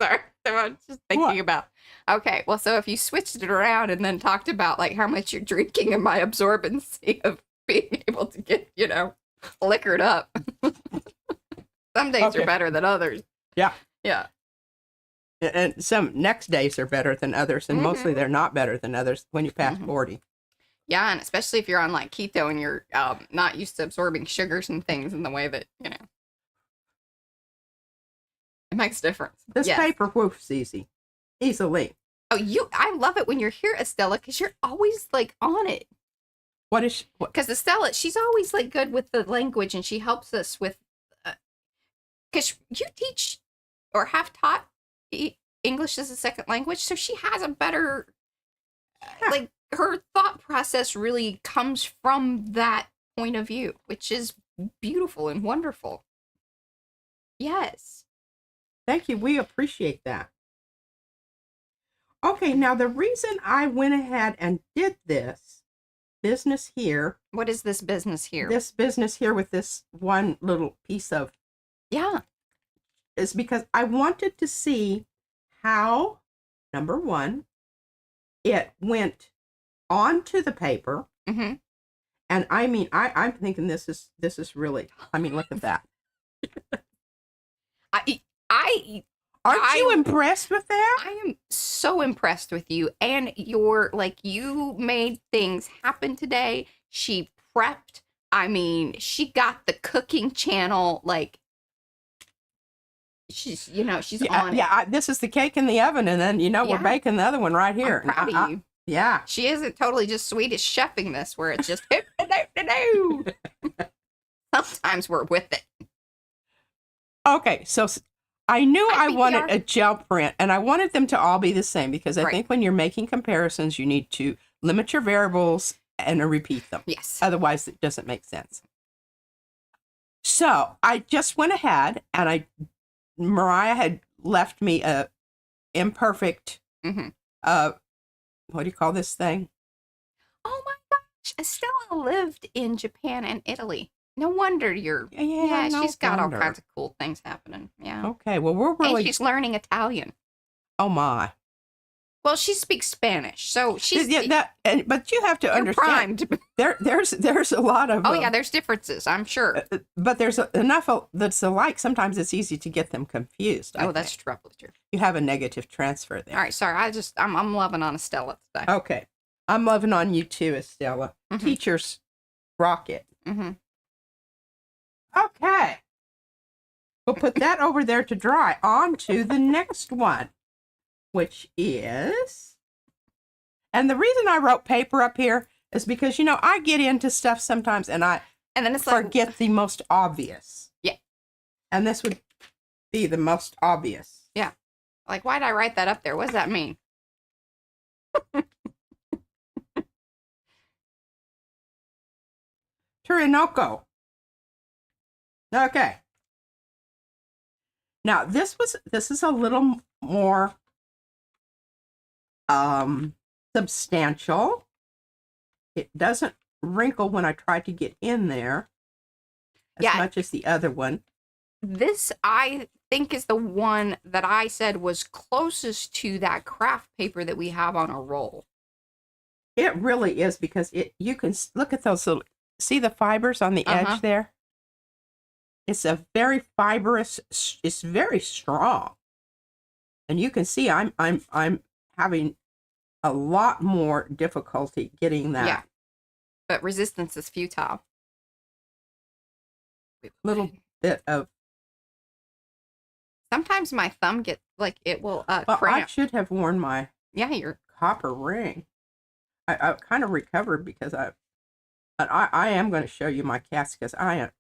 Sorry, I'm just thinking about. Okay, well, so if you switched it around and then talked about like how much you're drinking and my absorbency of being able to get, liquored up. Some days are better than others. Yeah. Yeah. And some next days are better than others, and mostly they're not better than others when you pass 40. Yeah, and especially if you're on like keto and you're not used to absorbing sugars and things in the way that, it makes a difference. This paper woofs easily. Oh, I love it when you're here, Estella, because you're always like on it. What is Because Estella, she's always like good with the language, and she helps us with, because you teach or have taught English as a second language, so she has a better, like, her thought process really comes from that point of view, which is beautiful and wonderful. Yes. Thank you. We appreciate that. Okay, now the reason I went ahead and did this business here. What is this business here? This business here with this one little piece of. Yeah. Is because I wanted to see how, number one, it went onto the paper. Mm-hmm. And I mean, I'm thinking this is really, I mean, look at that. Aren't you impressed with that? I am so impressed with you, and you made things happen today. She prepped. I mean, she got the cooking channel, like, she's on it. Yeah, this is the cake in the oven, and then, we're baking the other one right here. I'm proud of you. Yeah. She isn't totally just Swedish chefing this, where it's just, sometimes we're with it. Okay, so I knew I wanted a gel print, and I wanted them to all be the same, because I think when you're making comparisons, you need to limit your variables and repeat them. Yes. Otherwise, it doesn't make sense. So I just went ahead, and Mariah had left me a imperfect, what do you call this thing? Oh my gosh, Estella lived in Japan and Italy. No wonder you're. Yeah, she's got all kinds of cool things happening. Yeah. Okay, well, we're really. And she's learning Italian. Oh my. Well, she speaks Spanish, so she's. But you have to understand. Primed. There's a lot of. Oh yeah, there's differences, I'm sure. But there's enough that's alike. Sometimes it's easy to get them confused. That's true. You have a negative transfer there. All right, sorry. I'm loving on Estella today. Okay, I'm loving on you too, Estella. Teachers rock it. Okay. We'll put that over there to dry. On to the next one, which is, and the reason I wrote paper up here is because, I get into stuff sometimes and then it's forget the most obvious. Yeah. And this would be the most obvious. Yeah. Like, why did I write that up there? What does that mean? Turinoko. Okay. Now this is a little more substantial. It doesn't wrinkle when I try to get in there as much as the other one. This, I think, is the one that I said was closest to that craft paper that we have on a roll. It really is, because you can look at those little, see the fibers on the edge there? It's a very fibrous, it's very strong. And you can see I'm having a lot more difficulty getting that. Yeah. But resistance is futile. Little bit of Sometimes my thumb gets like it will Well, I cramp. should have worn my Yeah, you're copper ring. I kind of recovered because I am going to show you my cast because I am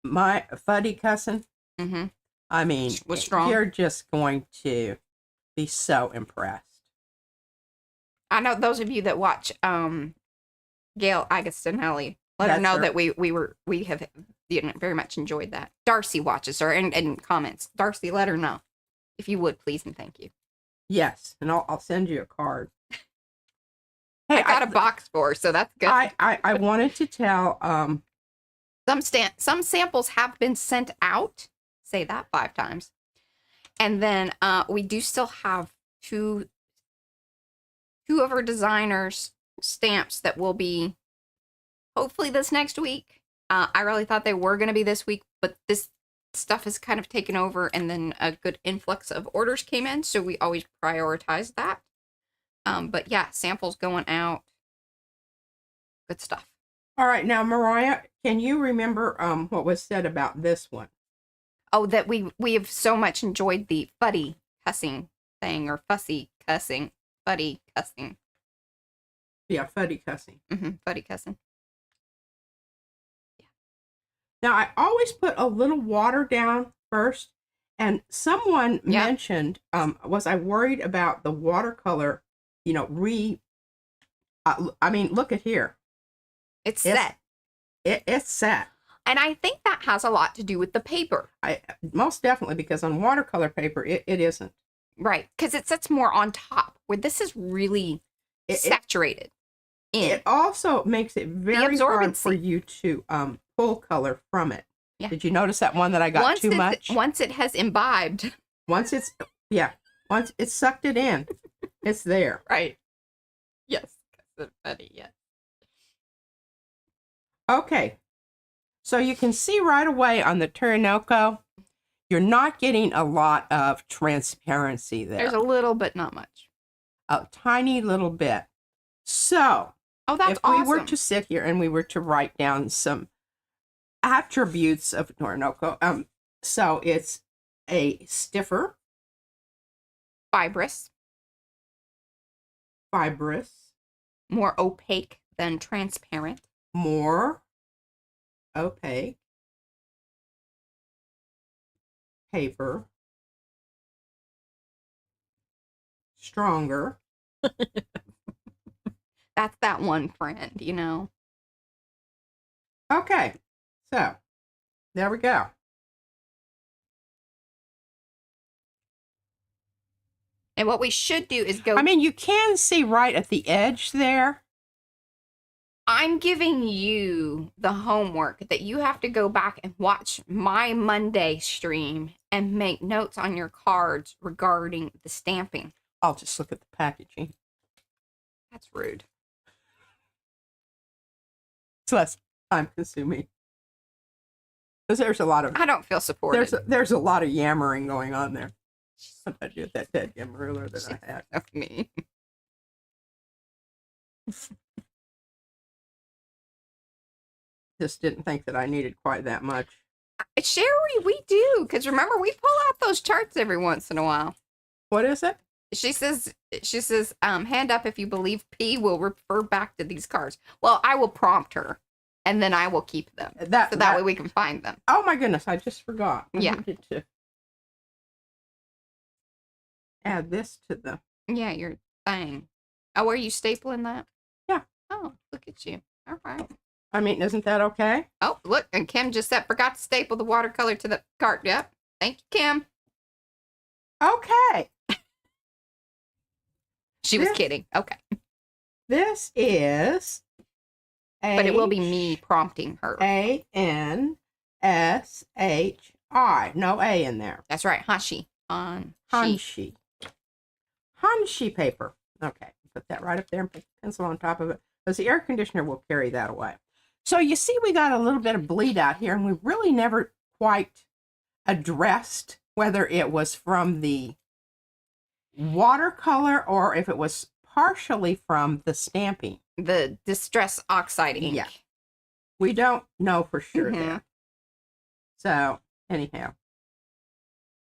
my fuddy cussing. mm-hmm. I mean, Was strong. you're just going to be so impressed. I know those of you that watch Gail Agostinelli, let her That's know her. that we have very much enjoyed that. Darcy watches her and comments. Darcy, let her know if you would please and thank you. Yes, and I'll send you a card. Hey, I got a box for her, so that's good. I wanted to tell Some samples have been sent out. Say that 5 times. And then we do still have two of our designers' stamps that will be hopefully this next week. I really thought they were going to be this week, but this stuff has kind of taken over, and then a good influx of orders came in, so we always prioritize that. But yeah, samples going out. Good stuff. All right, now Mariah, can you remember what was said about this one? Oh, that we have so much enjoyed the fuddy cussing thing, or fussy cussing, fuddy cussing. Yeah, fuddy cussing. Fuddy cussing. Now I always put a little water down first, and someone mentioned, was I worried about the watercolor? You know, I mean, look at here. It's set. It's set. And I think that has a lot to do with the paper. Most definitely, because on watercolor paper, it isn't. Right, because it sits more on top, where this is really saturated. It also makes it very hard for absorbency. you to pull color from it. Yeah. Did you notice that one that I got too much? Once it has imbibed. Once it's sucked it in, it's there. Right. Yes. That's funny, yes. Okay. So you can see right away on the Turnoko, you're not getting a lot of transparency there. There's a little, but not much. A tiny little bit. So, that's if awesome. we were to sit here and we were to write down some attributes of Turnoko, so it's a stiffer, fibrous, more opaque than transparent, more opaque paper, stronger. That's that one friend, you know. Okay, so there we go. And what we should do is go. I mean, you can see right at the edge there. I'm giving you the homework that you have to go back and watch my Monday stream and make notes on your cards regarding the stamping. I'll just look at the packaging. That's rude. It's less time consuming. Because there's a lot of... I don't feel supported. There's a lot of yammering going on there. Sometimes you get that dead ruler that I had. Of me. Just didn't think that I needed quite that much. Sherry, we do. Because remember, we pull out those charts every once in a while. What is it? She says, hand up if you believe P will refer back to these cards. Well, I will prompt her, and then I will keep them. So that way we can find them. Oh my goodness, I just forgot. Yeah. I needed to add this to the... Yeah, your thing. Oh, are you stapling that? Yeah. Oh, look at you. All right. I mean, isn't that okay? Oh, look, and Kim just forgot to staple the watercolor to the card. Yep. Thank you, Kim. Okay. She was kidding. Okay. This is But it will be me prompting her. ANSHI. No A in there. That's right. Hashi. On Hanshi. Hanshi paper. Okay. Put that right up there and put the pencil on top of it, because the air conditioner will carry that away. So you see we got a little bit of bleed out here, and we really never quite addressed whether it was from the watercolor or if it was partially from the stamping. The Distress Oxide ink. Yeah. We don't know for sure Mhm. there. So, anyhow.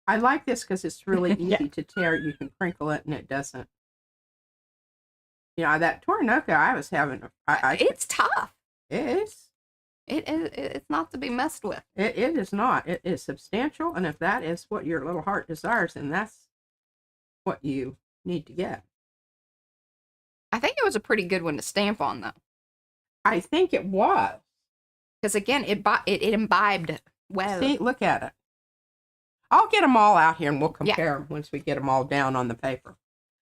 I like this because it's really easy to tear. You can crinkle it and it doesn't. You know, that Tornado I was having, It's tough. it is. It's not to be messed with. It is not. It is substantial, and if that is what your little heart desires, then that's what you need to get. I think it was a pretty good one to stamp on, though. I think it was. Because, again, it imbibed well. See, look at it. I'll get them all out here, and we'll compare them once we get them all down on the paper.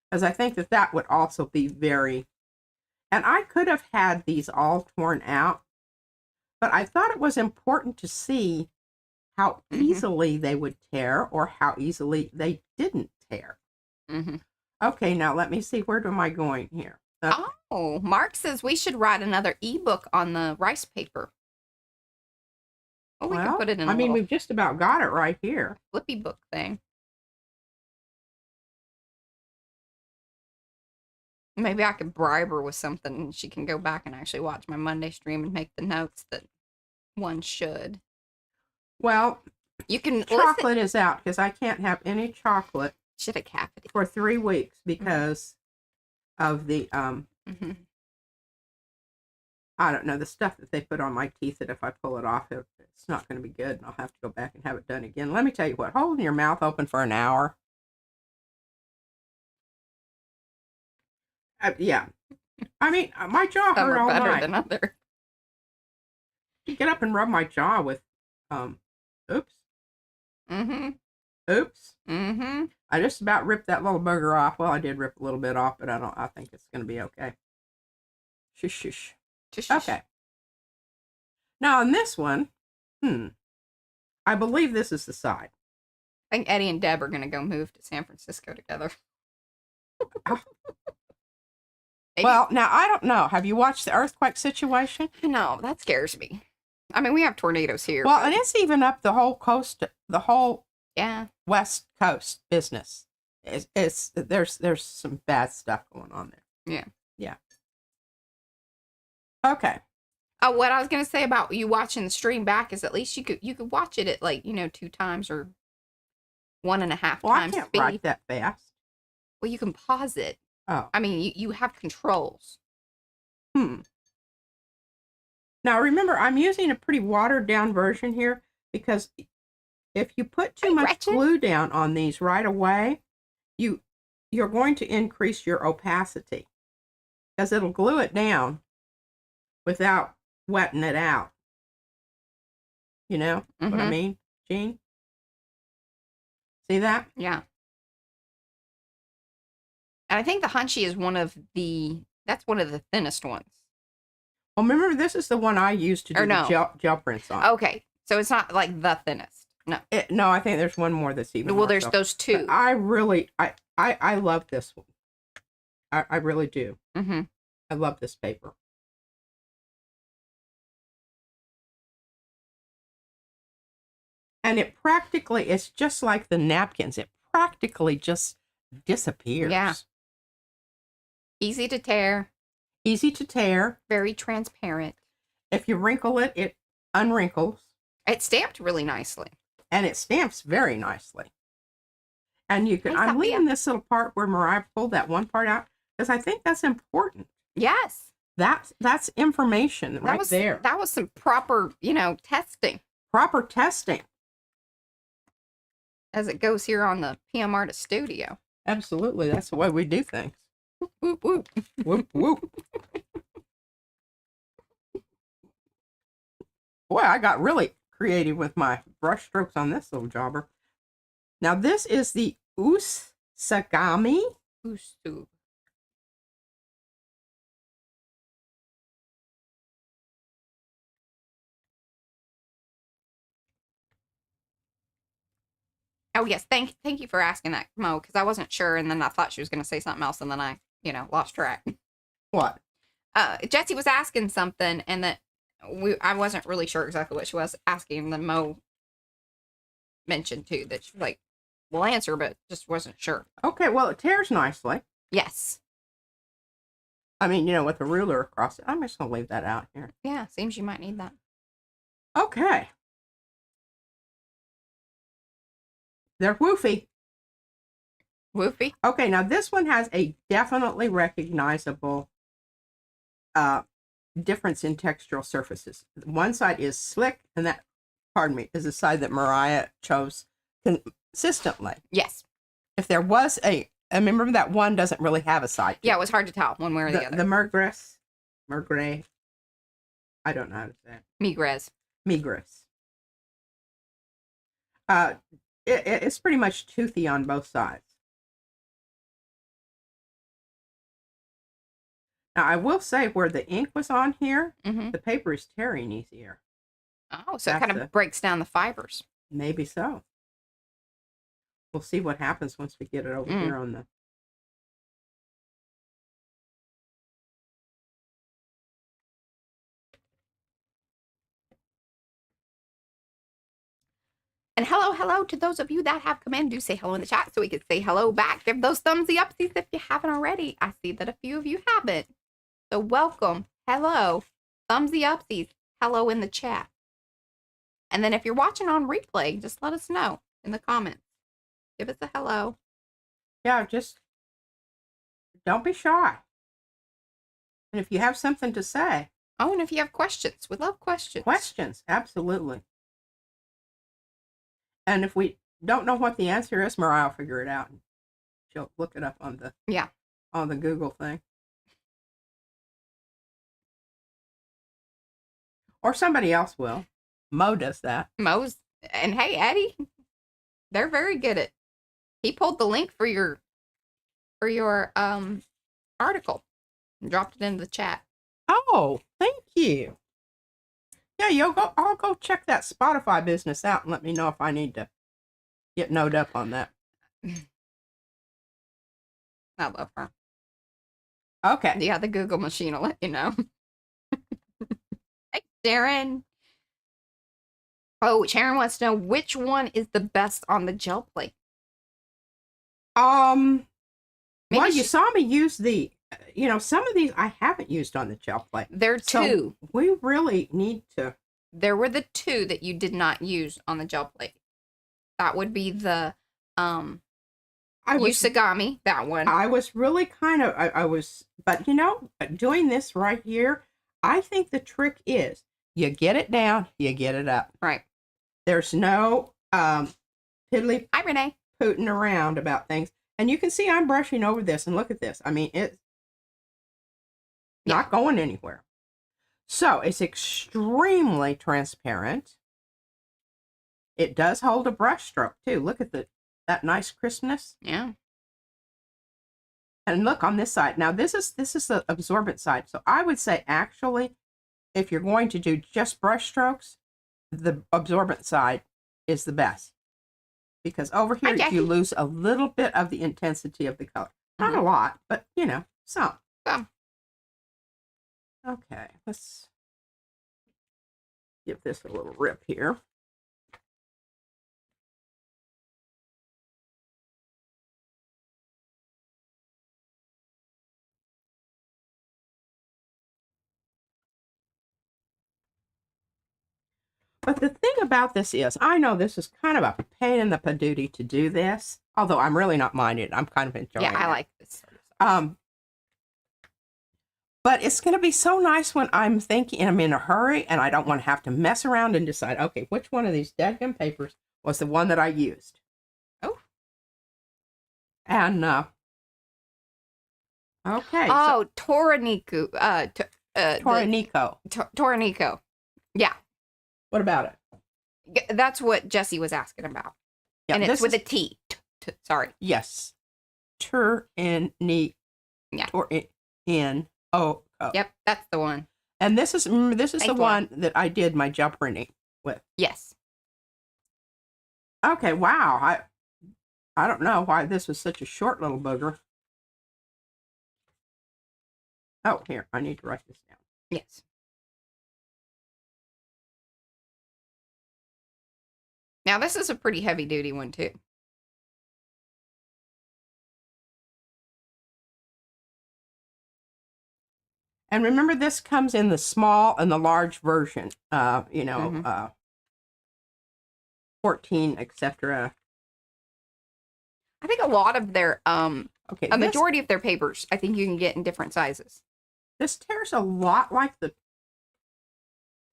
Because I think that would also be very... And I could have had these all torn out, but I thought it was important to see how easily they would tear or how easily they didn't tear. Okay, now let me see. Where am I going here? Oh, Mark says we should write another ebook on the rice paper. Oh, we can put it in a little we've just about got it right here. flippy book thing. Maybe I could bribe her with something and she can go back and actually watch my Monday stream and make the notes that one should. Well, you can chocolate is out because I can't have any chocolate for 3 weeks because of the I don't know, the stuff that they put on my teeth that if I pull it off, it's not going to be good and I'll have to go back and have it done again. Let me tell you what, holding your mouth open for an hour. Yeah. I mean, my jaw hurt all better night. than other. You get up and rub my jaw with, oops. Oops. I just about ripped that little booger off. Well, I did rip a little bit off, but I think it's going to be okay. Shush, shush. Okay. Now, on this one, I believe this is the side. I think Eddie and Deb are going to go move to San Francisco together. Well, now, I don't know. Have you watched the earthquake situation? No, that scares me. I mean, we have tornadoes here. Well, and it's even up the whole coast, the whole West Coast business. There's some bad stuff going on there. Yeah. Okay. Oh, what I was gonna say about you watching the stream back is at least you could watch it at 2 times or 1.5 times. Well, I can't write that fast. Well, you can pause it. Oh. I mean, you have controls. Now, remember, I'm using a pretty watered down version here because if you put too much glue down on these right away, you're going to increase your opacity because it'll glue it down without wetting it out. You know what I mean, Jean? See that? Yeah. And I think the Hunchy is one of the thinnest ones. Well, remember, this is the one I used to do the gel prints on. Okay. So it's not like the thinnest. No. No, I think there's one more that's even well, there's those two. But I love this one. I really do. I love this paper. And it's just like the napkins. It practically just disappears. Yeah. Easy to tear. Easy to tear. Very transparent. If you wrinkle it, it unwrinkles. It's stamped really nicely. And it stamps very nicely. And you can, I'm leaving this little part where Mariah pulled that one part out because I think that's important. Yes. That's information there. That was some proper, testing. Proper testing. As it goes here on the PM Artist Studio. Absolutely. That's the way we do things. Whoop, whoop. Whoop, whoop. Boy, I got really creative with my brush strokes on this little jobber. Now, this is the Usagami. Usu. Oh, yes. Thank you for asking that, Mo, because I wasn't sure, and then I thought she was going to say something else, and then I, lost track. What? Jessie was asking something, and that I wasn't really sure exactly what she was asking, and then Mo mentioned, too, that she's like, we'll answer, but just wasn't sure. Okay, well, it tears nicely. Yes. I mean, with a ruler across it. I'm just going to leave that out here. Yeah, seems you might need that. Okay. They're woofy. Woofy. Okay, now this one has a definitely recognizable difference in textural surfaces. One side is slick, and that, pardon me, is the side that Mariah chose consistently. Yes. If there was I remember that one doesn't really have a side. Yeah, it was hard to tell one way or the other. The Mergre. I don't know how to say it. Migres. It's pretty much toothy on both sides. Now, I will say where the ink was on here, Mm-hmm. the paper is tearing easier. Oh, so it kind of breaks down the fibers. Maybe so. We'll see what happens once we get it over here on the... And hello to those of you that have come in. Do say hello in the chat so we can say hello back. Give those thumbsy upsies if you haven't already. I see that a few of you haven't. So welcome. Hello. Thumbsy upsies. Hello in the chat. And then if you're watching on replay, just let us know in the comments. Give us a hello. Yeah, just don't be shy. And if you have something to say. Oh, and if you have questions, we love questions. Questions, absolutely. And if we don't know what the answer is, Mariah will figure it out. She'll look it up on the on the Google thing. Or somebody else will. Mo does that. Mo's, and hey, Eddie, they're very good at. He pulled the link for your article and dropped it into the chat. Oh, thank you. Yeah, I'll go check that Spotify business out and let me know if I need to get noted up on that. I love her. Okay. Yeah, the Google machine will let you know. Hey, Sharon. Oh, Sharon wants to know which one is the best on the gel plate. Well, you saw me use the, some of these I haven't used on the gel plate. There are two. So we really need to. There were the two that you did not use on the gel plate. That would be the Usagami, that one. I was really kind of, but doing this right here, I think the trick is you get it down, you get it up. Right. There's no piddly Hi, Renee. Pooting around about things. And you can see I'm brushing over this, and look at this. I mean, it's not going anywhere. So it's extremely transparent. It does hold a brush stroke too. Look at that nice crispness. Yeah. And look on this side. Now this is the absorbent side. So I would say actually, if you're going to do just brush strokes, the absorbent side is the best. Because over here you lose a little bit of the intensity of the color. Not a lot, but some. Some. Okay, let's give this a little rip here. But the thing about this is, I know this is kind of a pain in the padootie to do this, although I'm really not minding it. I'm kind of enjoying it. Yeah, I like this. But it's going to be so nice when I'm thinking I'm in a hurry and I don't want to have to mess around and decide, okay, which one of these dadgum papers was the one that I used. Oh. And, okay. Oh, Toraniku. Toranico. Yeah. What about it? That's what Jessie was asking about. Yeah, and it's with a T. Sorry. Yes. Toranico. Yeah. Toranico. Yep, that's the one. And this is the one that I did my gel printing with. Yes. Okay, wow. I don't know why this was such a short little booger. Oh, here, I need to write this down. Yes. Now, this is a pretty heavy-duty one, too. And remember, this comes in the small and the large version. 14, etc. I think a lot of their Okay, a majority of their papers, I think you can get in different sizes. this tears a lot like the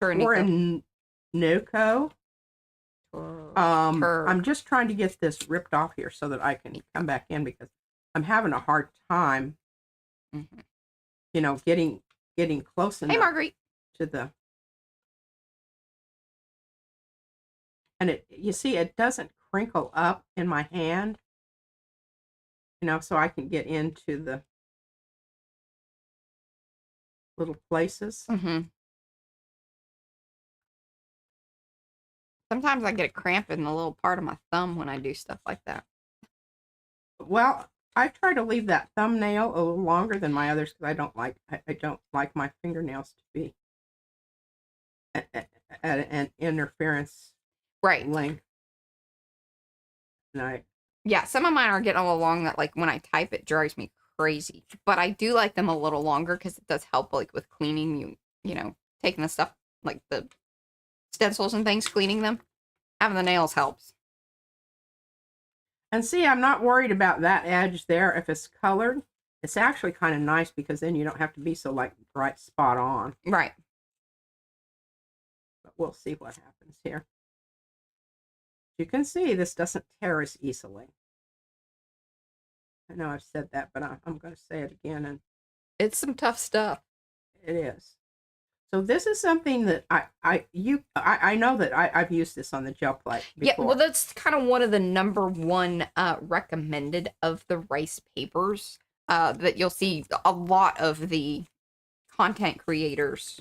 Orinoco. Orinoco. Tur- I'm just trying to get this ripped off here so that I can come back in because I'm having a hard time, you know, getting close enough Hey, Marguerite. to the. And it, you see, it doesn't crinkle up in my hand, you know, so I can get into the little places. Sometimes I get a cramp in the little part of my thumb when I do stuff like that. Well, I try to leave that thumbnail a little longer than my others because I don't like my fingernails to be at an interference Right. length. And yeah, some of mine are getting all along that, like, when I type, it drives me crazy. But I do like them a little longer because it does help, like, with cleaning, you know, taking the stuff, like the stencils and things, cleaning them. Having the nails helps. And see, I'm not worried about that edge there. If it's colored, it's actually kind of nice because then you don't have to be so, like, right spot on. Right. But we'll see what happens here. You can see this doesn't tear as easily. I know I've said that, but I'm going to say it again. And it's some tough stuff. It is. So this is something that I know that I've used this on the gel plate before. Yeah, well, that's kind of one of the #1 recommended of the rice papers that you'll see a lot of the content creators,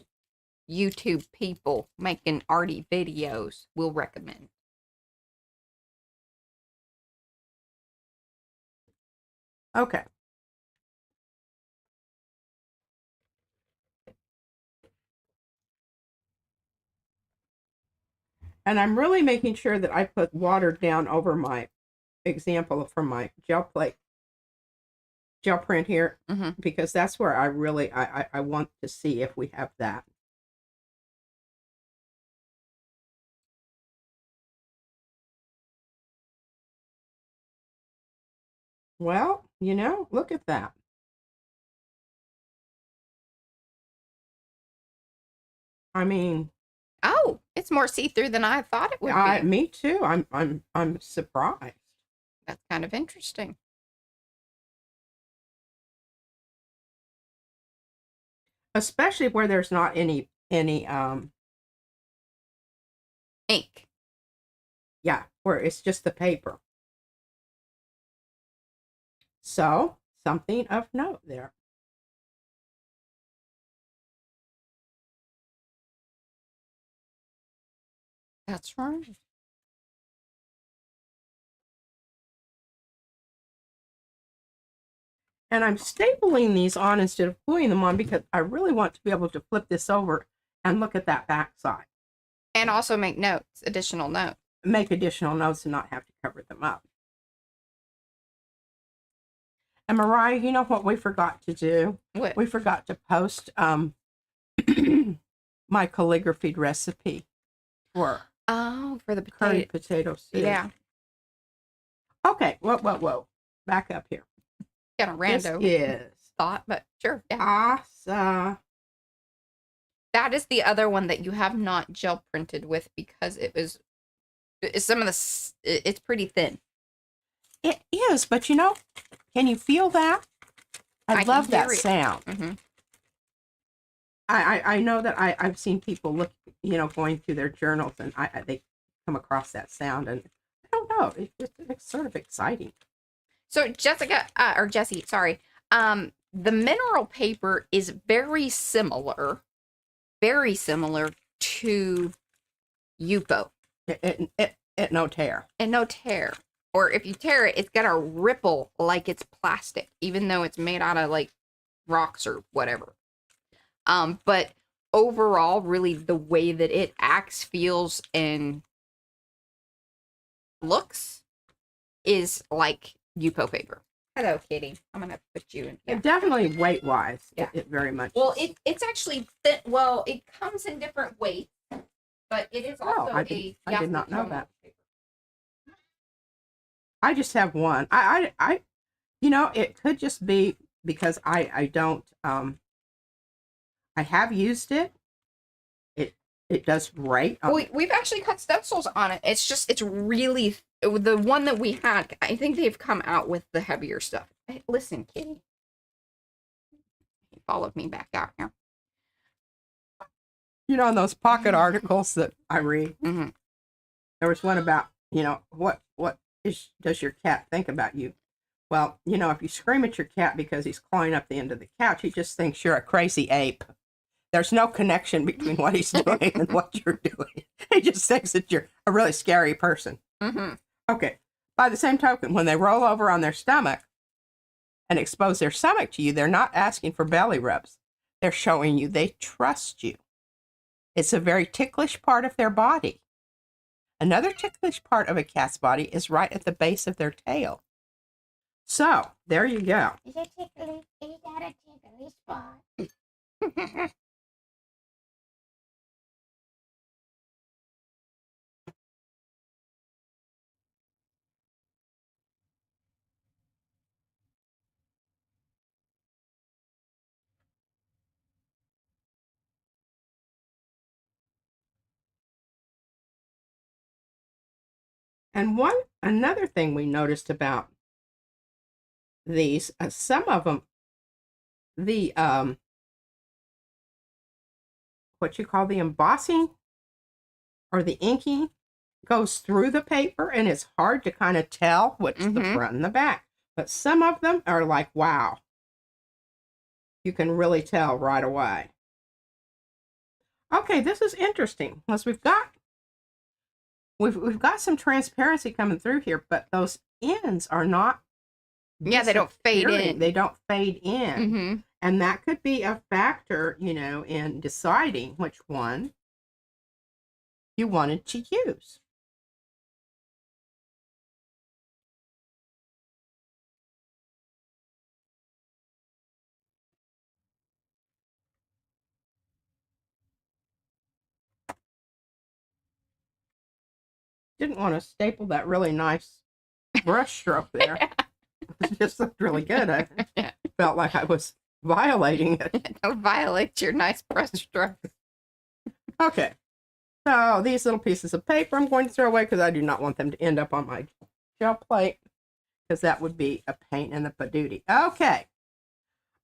YouTube people making arty videos will recommend. Okay. And I'm really making sure that I put water down over my example from my gel print here, because that's where I really, I want to see if we have that. Well, you know, look at that. I mean, oh, it's more see-through than I thought it would be. Me too. I'm surprised. That's kind of interesting. Especially where there's not any ink. Yeah, where it's just the paper. So, something of note there. That's right. And I'm stapling these on instead of gluing them on because I really want to be able to flip this over and look at that back side. And also make notes, additional notes. Make additional notes and not have to cover them up. And Mariah, you know what we forgot to do? What? We forgot to post my calligraphy recipe for the curry potato soup. Yeah. Okay, whoa. Back up here. Kind of random thought, but sure. Yeah. Awesome. That is the other one that you have not gel printed with because it's pretty thin. It is, but you know, can you feel that? I love that sound. I know that I've seen people look, you know, going through their journals and they come across that sound and I don't know, it's sort of exciting. So Jessie, sorry. The mineral paper is very similar to Yupo. It no tear. And no tear. Or if you tear it, it's got a ripple like it's plastic, even though it's made out of like rocks or whatever. But overall, really the way that it acts, feels, and looks is like Yupo paper. Hello, Kitty. I'm gonna put you in. Yeah. Definitely weight wise, it very much. Well, it's actually thin. Well, it comes in different weights, but it is also I did not know that. Paper. I just have one. You know, it could just be because I don't, I have used it. It does great. We've actually cut stencils on it. It's just, it's really, the one that we had, I think they've come out with the heavier stuff. Hey, listen, kitty. He followed me back out here. You know, in those pocket articles that I read, there was one about, you know, what does your cat think about you? Well, you know, if you scream at your cat because he's clawing up the end of the couch, he just thinks you're a crazy ape. There's no connection between what he's doing and what you're doing. He just thinks that you're a really scary person. Okay. By the same token, when they roll over on their stomach and expose their stomach to you, they're not asking for belly rubs. They're showing you they trust you. It's a very ticklish part of their body. Another ticklish part of a cat's body is right at the base of their tail. So, there you go. Is that a tickly spot? And another thing we noticed about these, some of them, the what you call the embossing or the inking goes through the paper, and it's hard to kind of tell which is the front and the back. But some of them are like, wow, you can really tell right away. Okay, this is interesting because we've got some transparency coming through here, but those ends are not. Yeah, they don't fade in. They don't fade in. And that could be a factor, you know, in deciding which one you wanted to use. Didn't want to staple that really nice brush stroke there. It just looked really good. I felt like I was violating it. Don't violate your nice brush stroke. Okay. So these little pieces of paper I'm going to throw away because I do not want them to end up on my gel plate because that would be a pain in the patootie. Okay.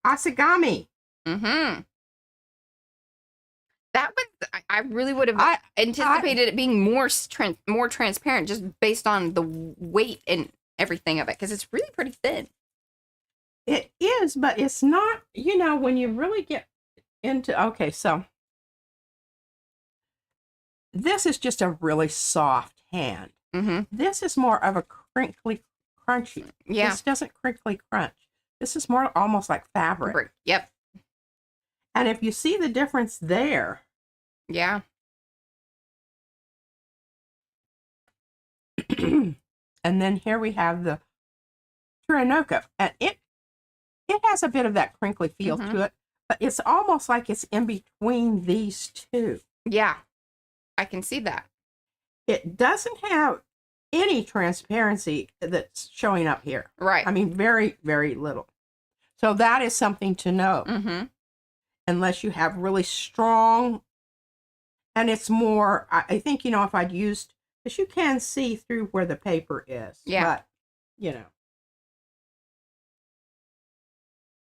Asagami. That was, I really would have anticipated it being more transparent just based on the weight and everything of it, because it's really pretty thin. It is, but it's not, you know, when you really get into, okay, so this is just a really soft hand. This is more of a crinkly, crunchy. Yeah. This doesn't crinkly crunch. This is more almost like fabric. Yep. And if you see the difference there. Yeah. And then here we have the Turanoka. And it has a bit of that crinkly feel to it, but it's almost like it's in between these two. Yeah. I can see that. It doesn't have any transparency that's showing up here. Right. I mean, very, very little. So that is something to know. Unless you have really strong, and it's more, I think, you know, if I'd used, because you can see through where the paper is. Yeah. But, you know.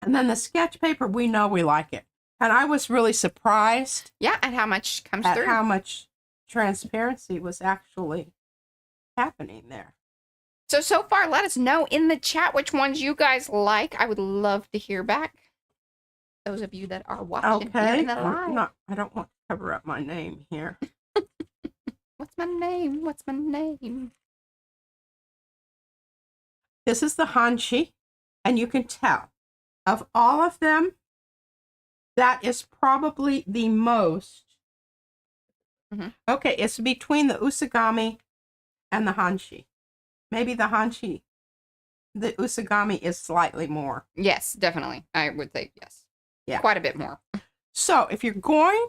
And then the sketch paper, we know we like it. And I was really surprised. Yeah, at how much comes at through. How much transparency was actually happening there. So far, let us know in the chat which ones you guys like. I would love to hear back. Those of you that are watching here in the live. I don't want to cover up my name here. What's my name? What's my name? This is the Hanshi, and you can tell. Of all of them, that is probably the most. Okay, it's between the Usagami and the Hanshi. Maybe the Hanshi, the Usagami is slightly more. Yes, definitely. I would say yes. Yeah. Quite a bit more. So if you're going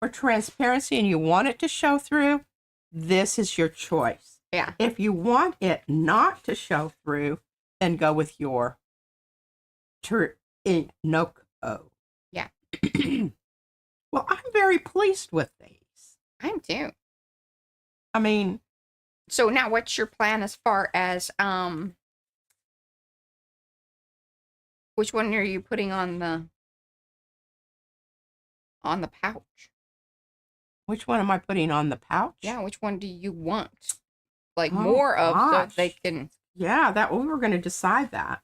for transparency and you want it to show through, this is your choice. Yeah. If you want it not to show through, then go with your Inoko. Yeah. Well, I'm very pleased with these. I am too. I mean, so now what's your plan as far as which one are you putting on the pouch? which one am I putting on the pouch? Yeah, which one do you want? Like Oh, more of so gosh. they can. Yeah, that we were going to decide that.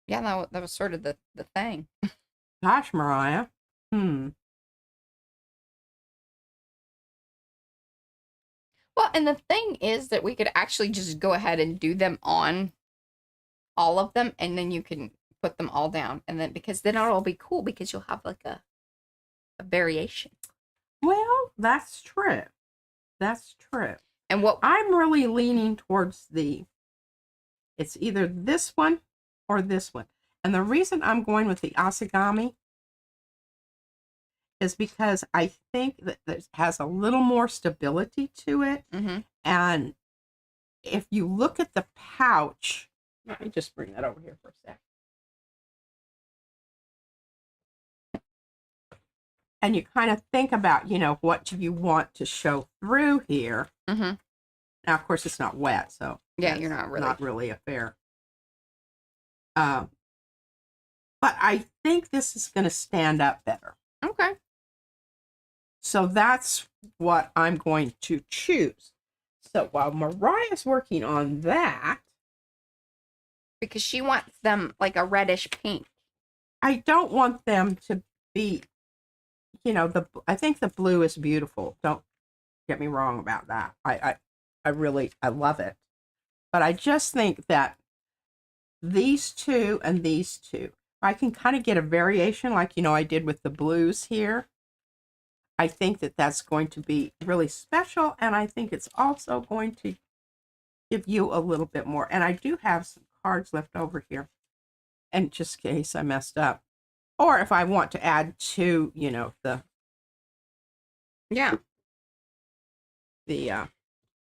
Yeah, that was sort of the thing. Gosh, Mariah. Well, and the thing is that we could actually just go ahead and do them on all of them, and then you can put them all down, and then because then it'll be cool because you'll have like a variation. Well, that's true. That's true. And what I'm really leaning towards it's either this one or this one. And the reason I'm going with the Asagami is because I think that it has a little more stability to it. Mm-hmm. And if you look at the pouch, let me just bring that over here for a sec. And you kind of think about, what do you want to show through here? Mm-hmm. Now, of course, it's not wet, so yeah, you're not really a fair. But I think this is going to stand up better. Okay. So that's what I'm going to choose. So while Mariah's working on that, because she wants them like a reddish pink. I don't want them to be, I think the blue is beautiful. Don't get me wrong about that. I love it. But I just think that these two and these two, I can kind of get a variation like, I did with the blues here. I think that that's going to be really special. And I think it's also going to give you a little bit more. And I do have some cards left over here. And just in case I messed up. Or if I want to add to, the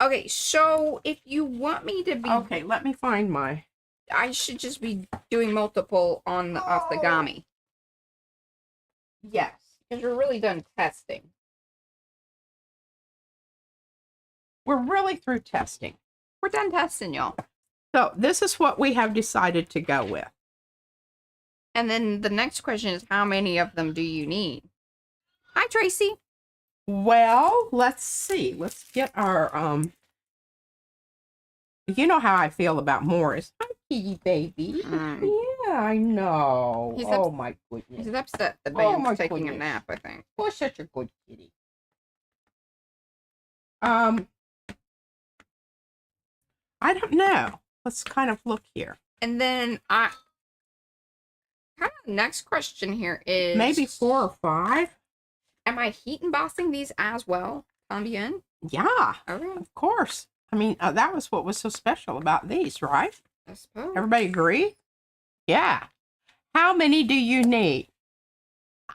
Okay, so if you want me to be okay, let me find I should just be doing multiple on the Asagami. yes. Because we're really done testing. We're really through testing. We're done testing, y'all. So this is what we have decided to go with. And then the next question is, how many of them do you need? Hi, Tracy. Well, let's see. Let's get our you know how I feel about Morris. Hi, kitty baby. Yeah, I know. Oh my goodness. He's upset that Oh, Bam's my taking a goodness. nap, I think. Oh, such a good kitty. I don't know. Let's kind of look here. And then kind of the next question here is Maybe 4 or 5. Am I heat embossing these as well? Tambien? Yeah, Okay, of course. I mean, that was what was so special about these, right? I suppose. Everybody agree? Yeah. How many do you need?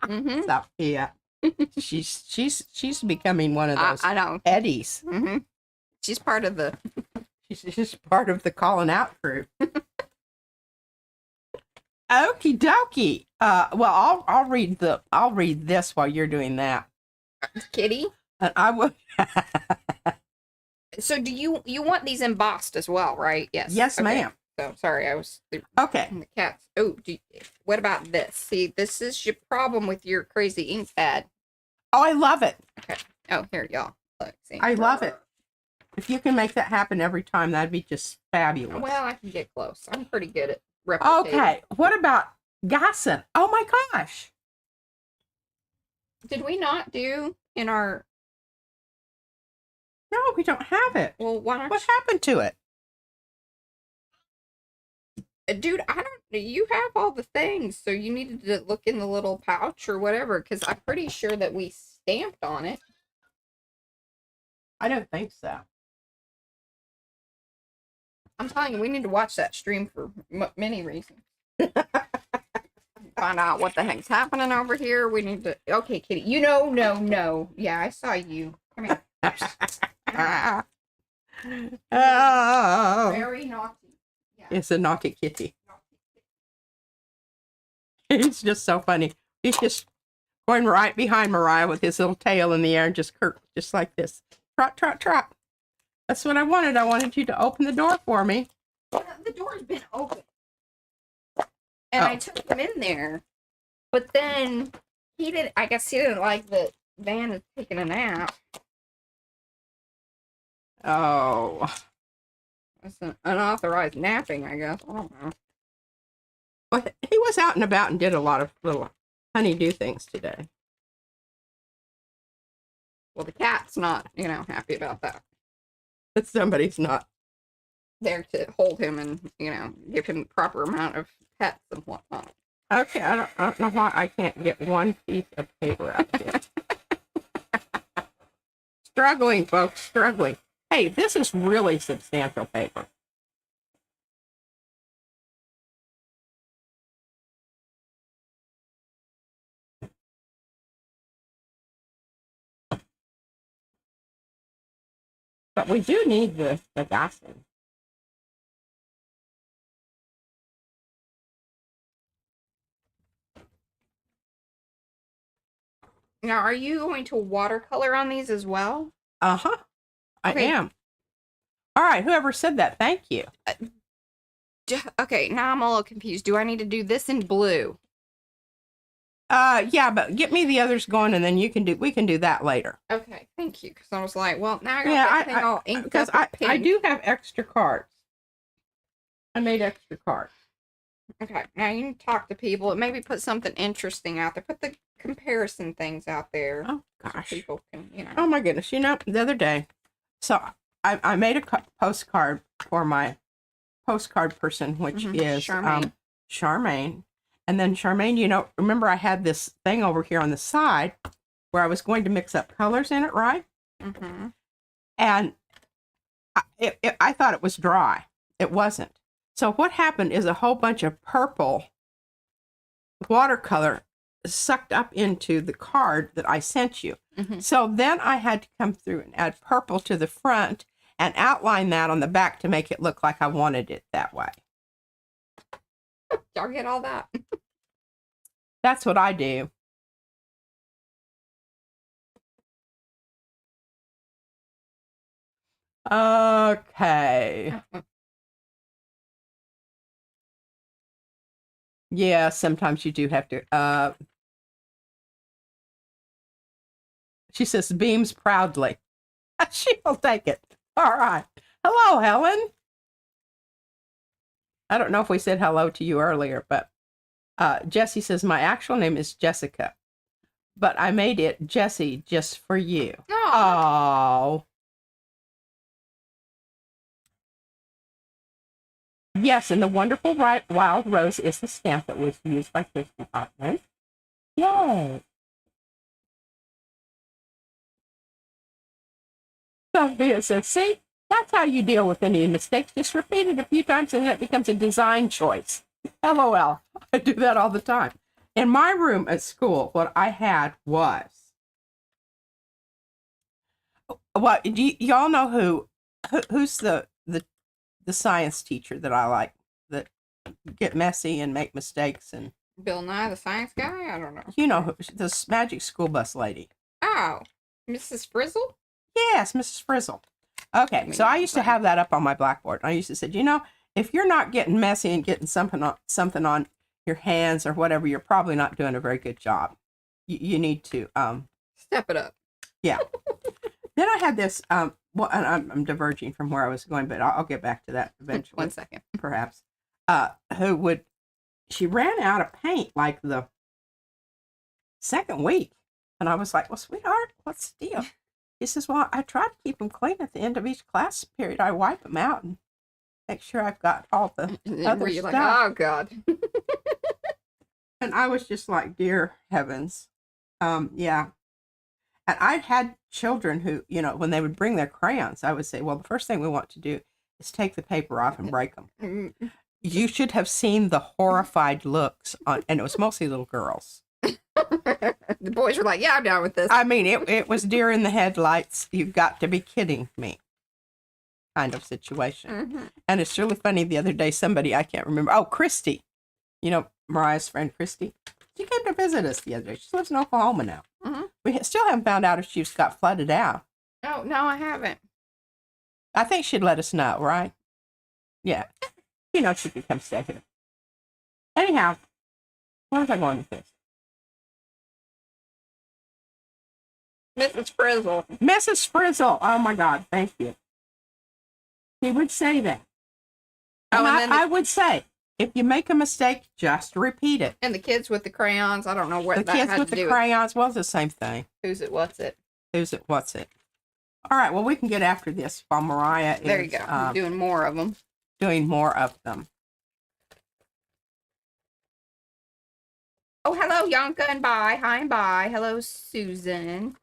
Mm-hmm. So, yeah. she's becoming one of those I know. Eddies. Mm-hmm. She's part of the She's just part of the calling out crew. Okie dokie. Well, I'll read this while you're doing that. kitty. And I will. So do you want these embossed as well, right? Yes. Yes, Okay. ma'am. So sorry, I was Okay. the cats. Oh, what about this? See, this is your problem with your crazy ink pad. Oh, I love it. Oh, here, y'all. Look, see. I love it. If you can make that happen every time, that'd be just fabulous. Well, I can get close. I'm pretty good at replicating. Okay. What about Gasson? Oh my gosh. Did we not do in our? No, we don't have it. Well, why not? What happened to it? Dude, I don't. You have all the things, so you needed to look in the little pouch or whatever. Because I'm pretty sure that we stamped on it. I don't think so. I'm telling you, we need to watch that stream for many reasons. Find out what the heck's happening over here. We need to. Okay, kitty. No. Yeah, I saw you. Come here. Oh, Very naughty. Yeah. it's a naughty kitty. He's just so funny. He's just going right behind Mariah with his little tail in the air and just like this. Trot, trot, trot. That's what I wanted. I wanted you to open the door for me. The door's been open. And I took him in there. But then I guess he didn't like that Van is taking a nap. Oh. That's an unauthorized napping, I guess. I don't know. Well, he was out and about and did a lot of little honey-do things today. Well, the cat's not, happy about that. But somebody's not. There to hold him and, give him the proper amount of pets and whatnot. Okay, I don't know why I can't get one piece of paper out here. Struggling, folks, struggling. Hey, this is really substantial paper. But we do need the gassing. Now, are you going to watercolor on these as well? Uh-huh. I Okay. am. All right, whoever said that, thank you. Okay, now I'm a little confused. Do I need to do this in blue? Yeah, but get me the others going, and then we can do that later. Okay, thank you. Because I was like, well, now I got Yeah, that thing all inked because up. I do have extra cards. I made extra cards. Okay, now you can talk to people and maybe put something interesting out there. Put the comparison things out there. Oh so gosh. people can, Oh my goodness. The other day, so I made a postcard for my postcard person, which is Charmaine. Charmaine. And then Charmaine, remember I had this thing over here on the side where I was going to mix up colors in it, right? Mm-hmm. And I thought it was dry. It wasn't. So what happened is a whole bunch of purple watercolor sucked up into the card that I sent you. Mm-hmm. So then I had to come through and add purple to the front and outline that on the back to make it look like I wanted it that way. Y'all get all that? That's what I do. Okay. Yeah, sometimes you do have to. She says beams proudly. She'll take it. All right. Hello, Helen. I don't know if we said hello to you earlier, but Jessie says, my actual name is Jessica, but I made it Jessie just for you. Oh. Yes, and the wonderful wild rose is the stamp that was used by Christy Hartman. Yay. Sophia says, see, that's how you deal with any mistakes. Just repeat it a few times and it becomes a design choice. LOL. I do that all the time. In my room at school, what I had was, well, y'all know who's the science teacher that I like, that get messy and make mistakes? And Bill Nye, the science guy? I don't know. You know, this magic school bus lady. Oh, Mrs. Frizzle? Yes, Mrs. Frizzle. Okay, so I used to have that up on my blackboard. I used to say, if you're not getting messy and getting something on your hands or whatever, you're probably not doing a very good job. You need to step it up. Yeah. Then I had this well, and I'm diverging from where I was going, but I'll get back to that eventually. 1 second. Perhaps. She ran out of paint like the second week. And I was like, well, sweetheart, what's the deal? He says, well, I try to keep them clean at the end of each class period. I wipe them out and make sure I've got all the other stuff. Like, oh, God. And I was just like, dear heavens. Yeah. And I'd had children who, when they would bring their crayons, I would say, well, the first thing we want to do is take the paper off and break them. You should have seen the horrified looks and it was mostly little girls. The boys were like, yeah, I'm down with this. I mean, it was deer in the headlights. You've got to be kidding me. kind of situation. Mm-hmm. And it's really funny. The other day, somebody, I can't remember. Oh, Christy. You know, Mariah's friend, Christy. She came to visit us the other day. She lives in Oklahoma now. Mm-hmm. We still haven't found out if she's got flooded out. Oh, no, I haven't. I think she'd let us know, right? Yeah. You know, she could come stay here. Anyhow, where was I going with this? Mrs. Frizzle. Mrs. Frizzle. Oh, my God. Thank you. He would say that. Oh, And I would say, if you make a mistake, just repeat it. And the kids with the crayons. I don't know what The that kids had with to the do crayons, well, it's the same thing. with who's it, what's it. Who's it, what's it? All right, well, we can get after this while Mariah is There you go. Doing more of them. doing more of them. Oh, hello, Yonka and bye. Hi and bye. Hello, Susan.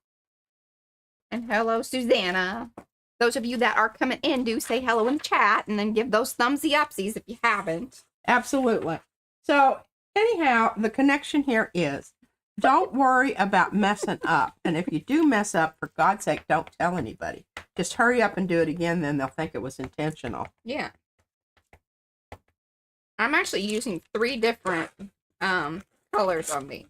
And hello, Susanna. Those of you that are coming in, do say hello in the chat and then give those thumbsy upsies if you haven't. Absolutely. So, anyhow, the connection here is, don't worry about messing up. And if you do mess up, for God's sake, don't tell anybody. Just hurry up and do it again, then they'll think it was intentional. Yeah. I'm actually using 3 different colors on these.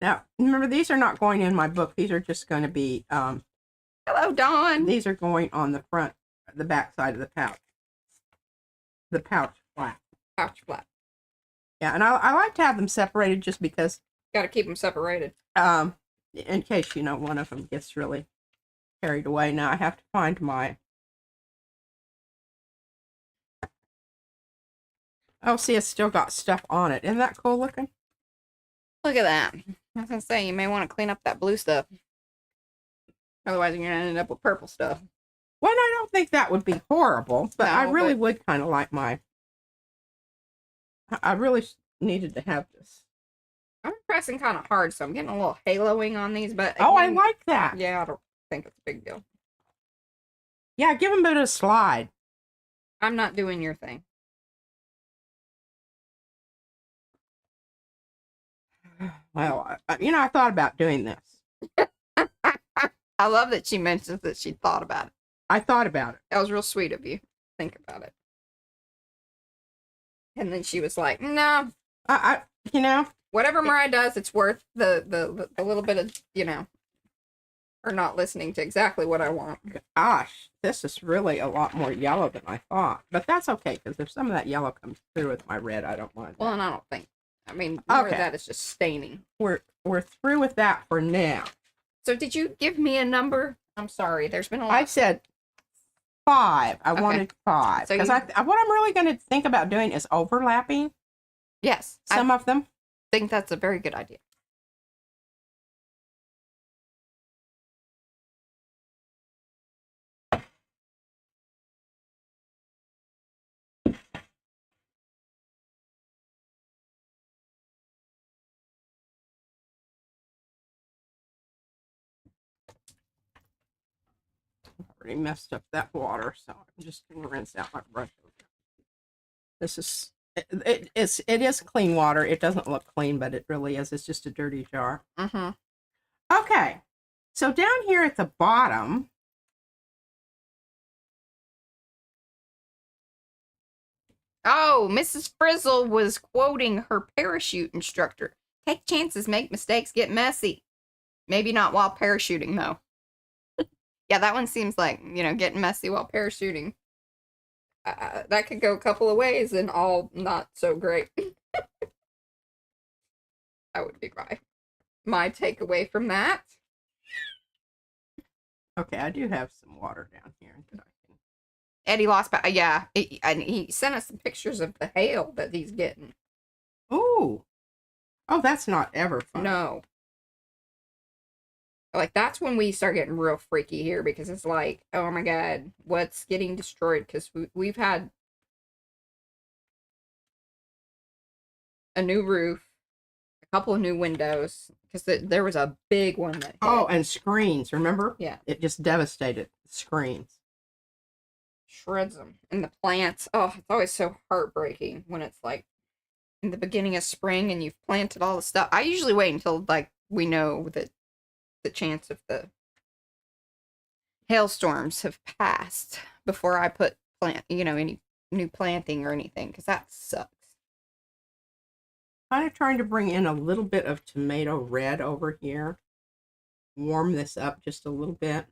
Now, remember, these are not going in my book. These are just going to be, Hello, Dawn. these are going on the front, the back side of the pouch. The pouch flap. Pouch flap. Yeah, and I like to have them separated just because, Got to keep them separated. in case, you know, one of them gets really carried away. Now, I have to find my... Oh, see, it's still got stuff on it. Isn't that cool looking? Look at that. I was going to say, you may want to clean up that blue stuff. Otherwise, you're going to end up with purple stuff. Well, I don't think that would be horrible, but I No, really but- would kind of like my... I really needed to have this. I'm pressing kind of hard, so I'm getting a little haloing on these, but Oh, I again, like that. Yeah, I don't think it's a big deal. Yeah, give them a bit of a slide. I'm not doing your thing. Well, you know, I thought about doing this. I love that she mentions that she thought about it. I thought about it. That was real sweet of you. Think about it. And then she was like, no, You know, whatever Mariah does, it's worth the little bit of, you know, or not listening to exactly what I want. gosh, this is really a lot more yellow than I thought. But that's okay, because if some of that yellow comes through with my red, I don't mind. Well, and I don't think, I mean, more Okay. of that is just staining. We're through with that for now. So did you give me a number? I'm sorry. There's been a lot. I said 5. I Okay. wanted 5. So Because what I'm really going to think about doing is overlapping Yes. some of them. I think that's a very good idea. Already messed up that water, so I'm just going to rinse out my brush. This is it is clean water. It doesn't look clean, but it really is. It's just a dirty jar. Mm-hmm. Okay, so down here at the bottom, Oh, Mrs. Frizzle was quoting her parachute instructor. Take chances, make mistakes, get messy. Maybe not while parachuting, though. Yeah, that one seems like, you know, getting messy while parachuting. That could go a couple of ways and all not so great. That would be my takeaway from that. okay, I do have some water down here that I can. Eddie lost, yeah, and he sent us some pictures of the hail that he's getting. Ooh, oh, that's not ever fun. No. Like, that's when we start getting real freaky here, because it's like, oh my god, what's getting destroyed? Because we've had a new roof, a couple of new windows, because there was a big one that hit. Oh, and screens. Remember? Yeah. It just devastated the screens. Shreds them. And the plants, oh, it's always so heartbreaking when it's like in the beginning of spring and you've planted all the stuff. I usually wait until like we know that the chance of the hailstorms have passed before I put any new planting or anything, because that sucks. Kind of trying to bring in a little bit of tomato red over here. Warm this up just a little bit.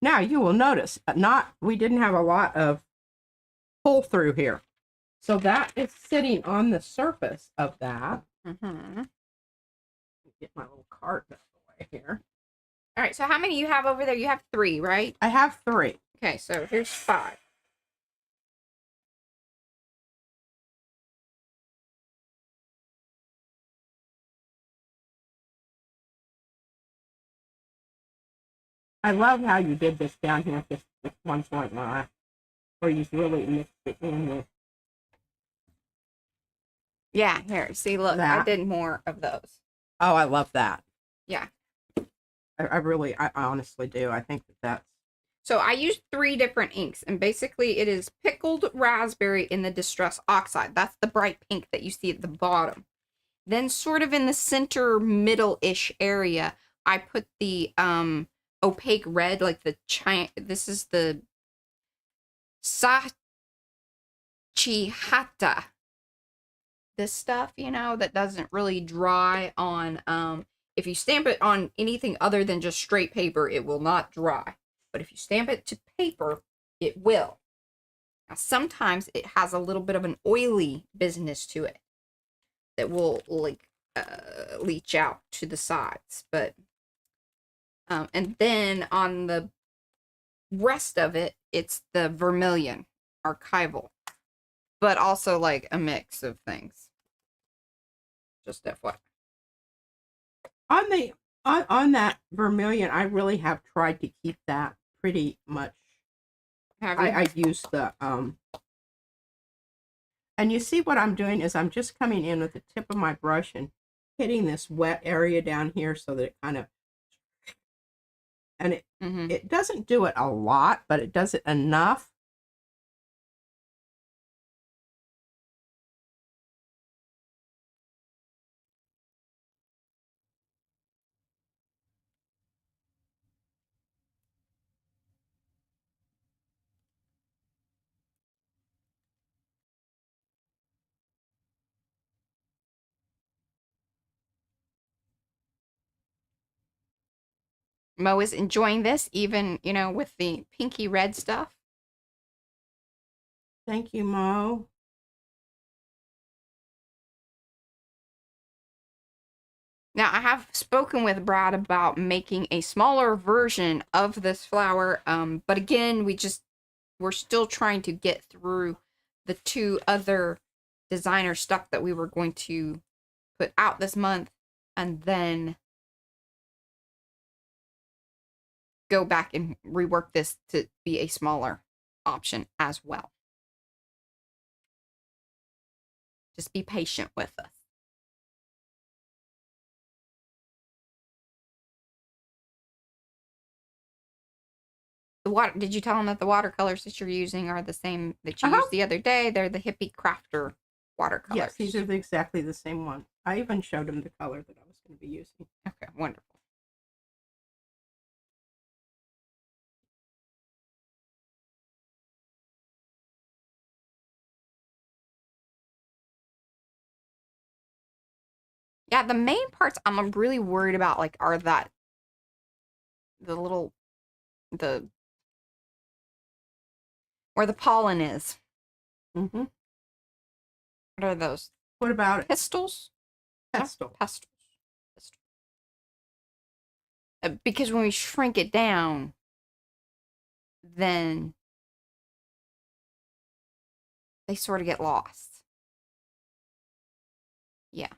Now you will notice, we didn't have a lot of pull through here. So that is sitting on the surface of that. Mm-hmm. Get my little cart out of the way here. All right, so how many you have over there? You have 3, right? I have 3. Okay, so here's 5. I love how you did this down here at this one point where you really mixed it in with Yeah, here, see, look, I that. did more of those. Oh, I love that. Yeah. I honestly do. I think that's... So I used 3 different inks, and basically it is pickled raspberry in the distress oxide. That's the bright pink that you see at the bottom. Then sort of in the center middle-ish area, I put the opaque red, like the this is the Sachihata. This stuff, that doesn't really dry on, if you stamp it on anything other than just straight paper, it will not dry. But if you stamp it to paper, it will. Now, sometimes it has a little bit of an oily business to it that will, like, leach out to the sides. But, and then on the rest of it, it's the vermilion archival. But also, like, a mix of things. Just FYI. On that vermilion, I really have tried to keep that pretty much. I use the and you see what I'm doing is I'm just coming in with the tip of my brush and hitting this wet area down here so that it kind of, and it doesn't do it a lot, but it does it enough. Mo is enjoying this, even, with the pinky red stuff. Thank you, Mo. Now, I have spoken with Brad about making a smaller version of this flower, but again, we're still trying to get through the 2 other designer stuff that we were going to put out this month, and then go back and rework this to be a smaller option as well. Just be patient with us. Did you tell them that the watercolors that you're using are the same that you used the other day? They're the Hippie Crafter watercolors. Yes, these are exactly the same one. I even showed him the color that I was going to be using. Okay, wonderful. Yeah, the main parts I'm really worried about, like, are the where the pollen is. Mm-hmm. What are those? What about it? Pistils? Pestle. Pestils. Because when we shrink it down, then they sort of get lost. Yeah.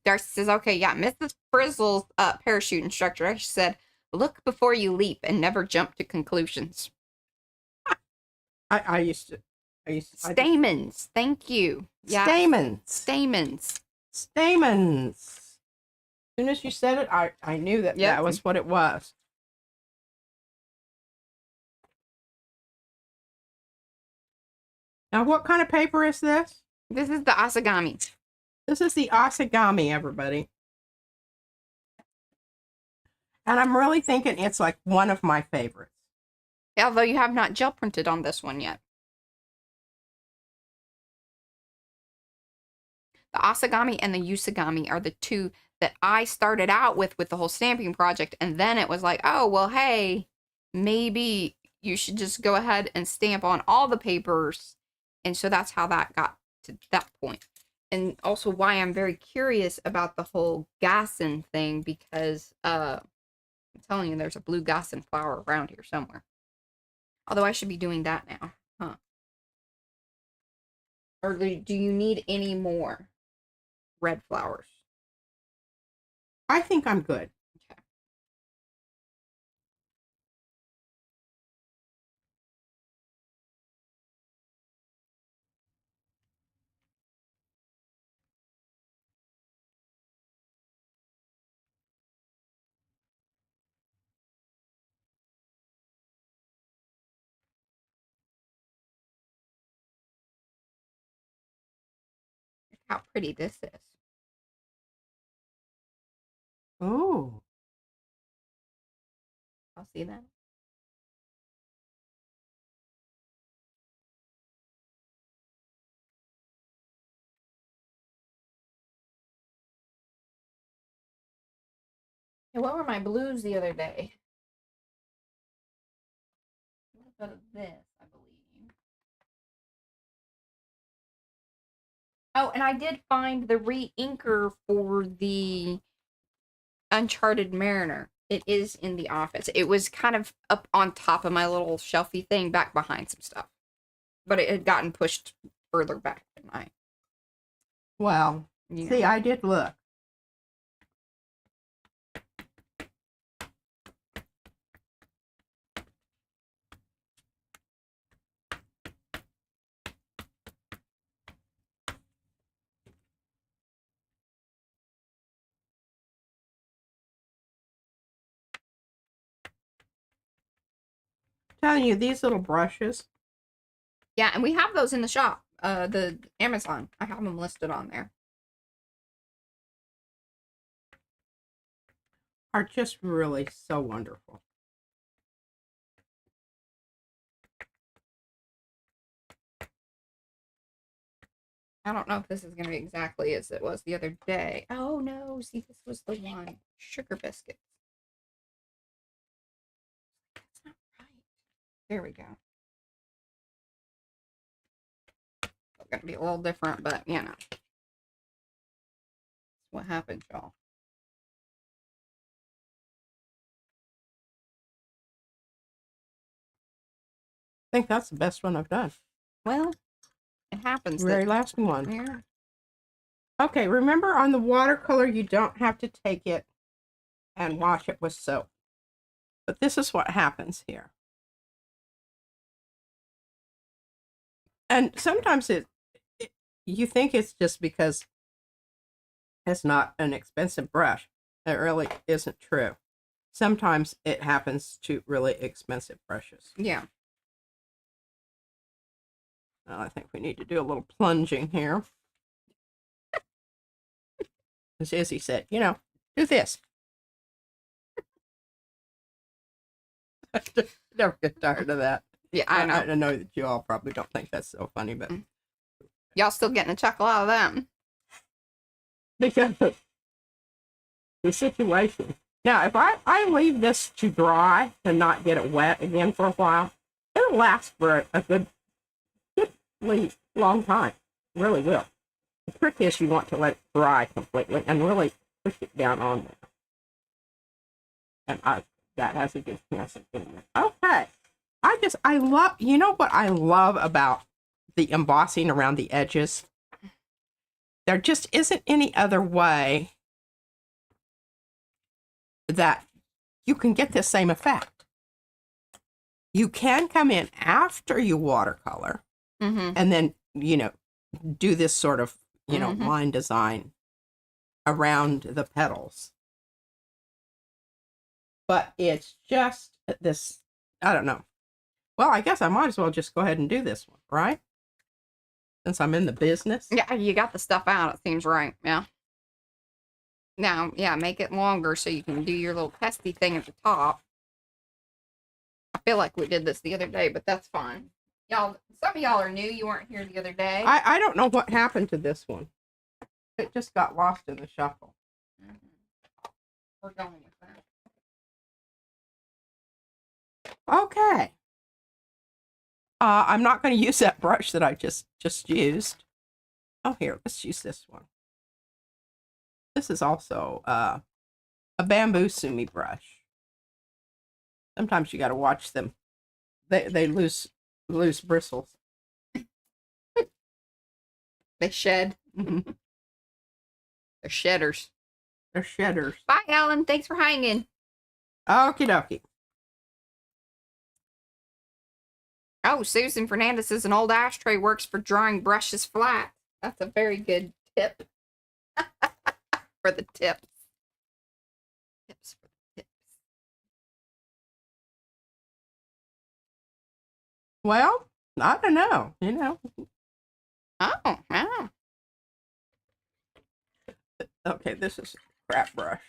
Darcy says, okay, yeah, Mrs. Frizzle's parachute instructor. She said, look before you leap and never jump to conclusions. I used to. Stamens. Thank you. Yeah. Stamens. Stamens. Stamens. As soon as you said it, I knew that Yep. that was what it was. Now, what kind of paper is this? This is the asagami. This is the asagami, everybody. And I'm really thinking it's like one of my favorites. Although you have not gel printed on this one yet. The asagami and the usagami are the two that I started out with the whole stamping project. And then it was like, oh, well, hey, maybe you should just go ahead and stamp on all the papers. And so that's how that got to that point. And also why I'm very curious about the whole Gasson thing, because I'm telling you, there's a blue Gasson flower around here somewhere. Although I should be doing that now. Huh. Or do you need any more red flowers? I think I'm good. Okay. Look how pretty this is. Ooh. I'll see that. Hey, what were my blues the other day? A little bit of this, I believe. Oh, and I did find the re-inker for the Uncharted Mariner. It is in the office. It was kind of up on top of my little shelfy thing back behind some stuff. But it had gotten pushed further back than I. Well, see, I did look. Telling you, these little brushes. Yeah, and we have those in the shop. The Amazon. I have them listed on there. Are just really so wonderful. I don't know if this is going to be exactly as it was the other day. Oh, no. See, this was the one. Sugar biscuits. That's not right. There we go. It's going to be a little different, but, you know. That's what happens, y'all. I think that's the best one I've done. Well, it happens. Very last one. Yeah. Okay, remember on the watercolor, you don't have to take it and wash it with soap. But this is what happens here. And sometimes you think it's just because it's not an expensive brush. It really isn't true. Sometimes it happens to really expensive brushes. Yeah. Well, I think we need to do a little plunging here. As Izzy said, you know, do this. I never get tired of that. Yeah, I know. I know that you all probably don't think that's so funny, but Y'all still getting a chuckle out of them. because of the situation. Now, if I leave this to dry and not get it wet again for a while, it'll last for a good long time. It really will. The trick is you want to let it dry completely and really push it down on there. And that has a good chance of getting it. Okay. I love, you know what I love about the embossing around the edges? there just isn't any other way that you can get the same effect. You can come in after you watercolor and then, you know, do this sort of, you know, line design around the petals. But it's just this, I don't know. Well, I guess I might as well just go ahead and do this one, right? Since I'm in the business. Yeah, you got the stuff out, it seems right. Yeah. Now, yeah, make it longer so you can do your little pesty thing at the top. I feel like we did this the other day, but that's fine. Y'all, some of y'all are new. You weren't here the other day. I don't know what happened to this one. It just got lost in the shuffle. We're going with that. Okay. I'm not going to use that brush that I just used. Oh, here, let's use this one. This is also a bamboo sumi brush. Sometimes you got to watch them. They lose bristles. They shed. They're shedders. They're shedders. Bye, Alan. Thanks for hanging. Okie dokie. Oh, Susan Fernandez says an old ashtray works for drawing brushes flat. That's a very good tip. For the tips. Tips for the tips. Well, I don't know. You know. Oh, yeah. Okay, this is a crap brush.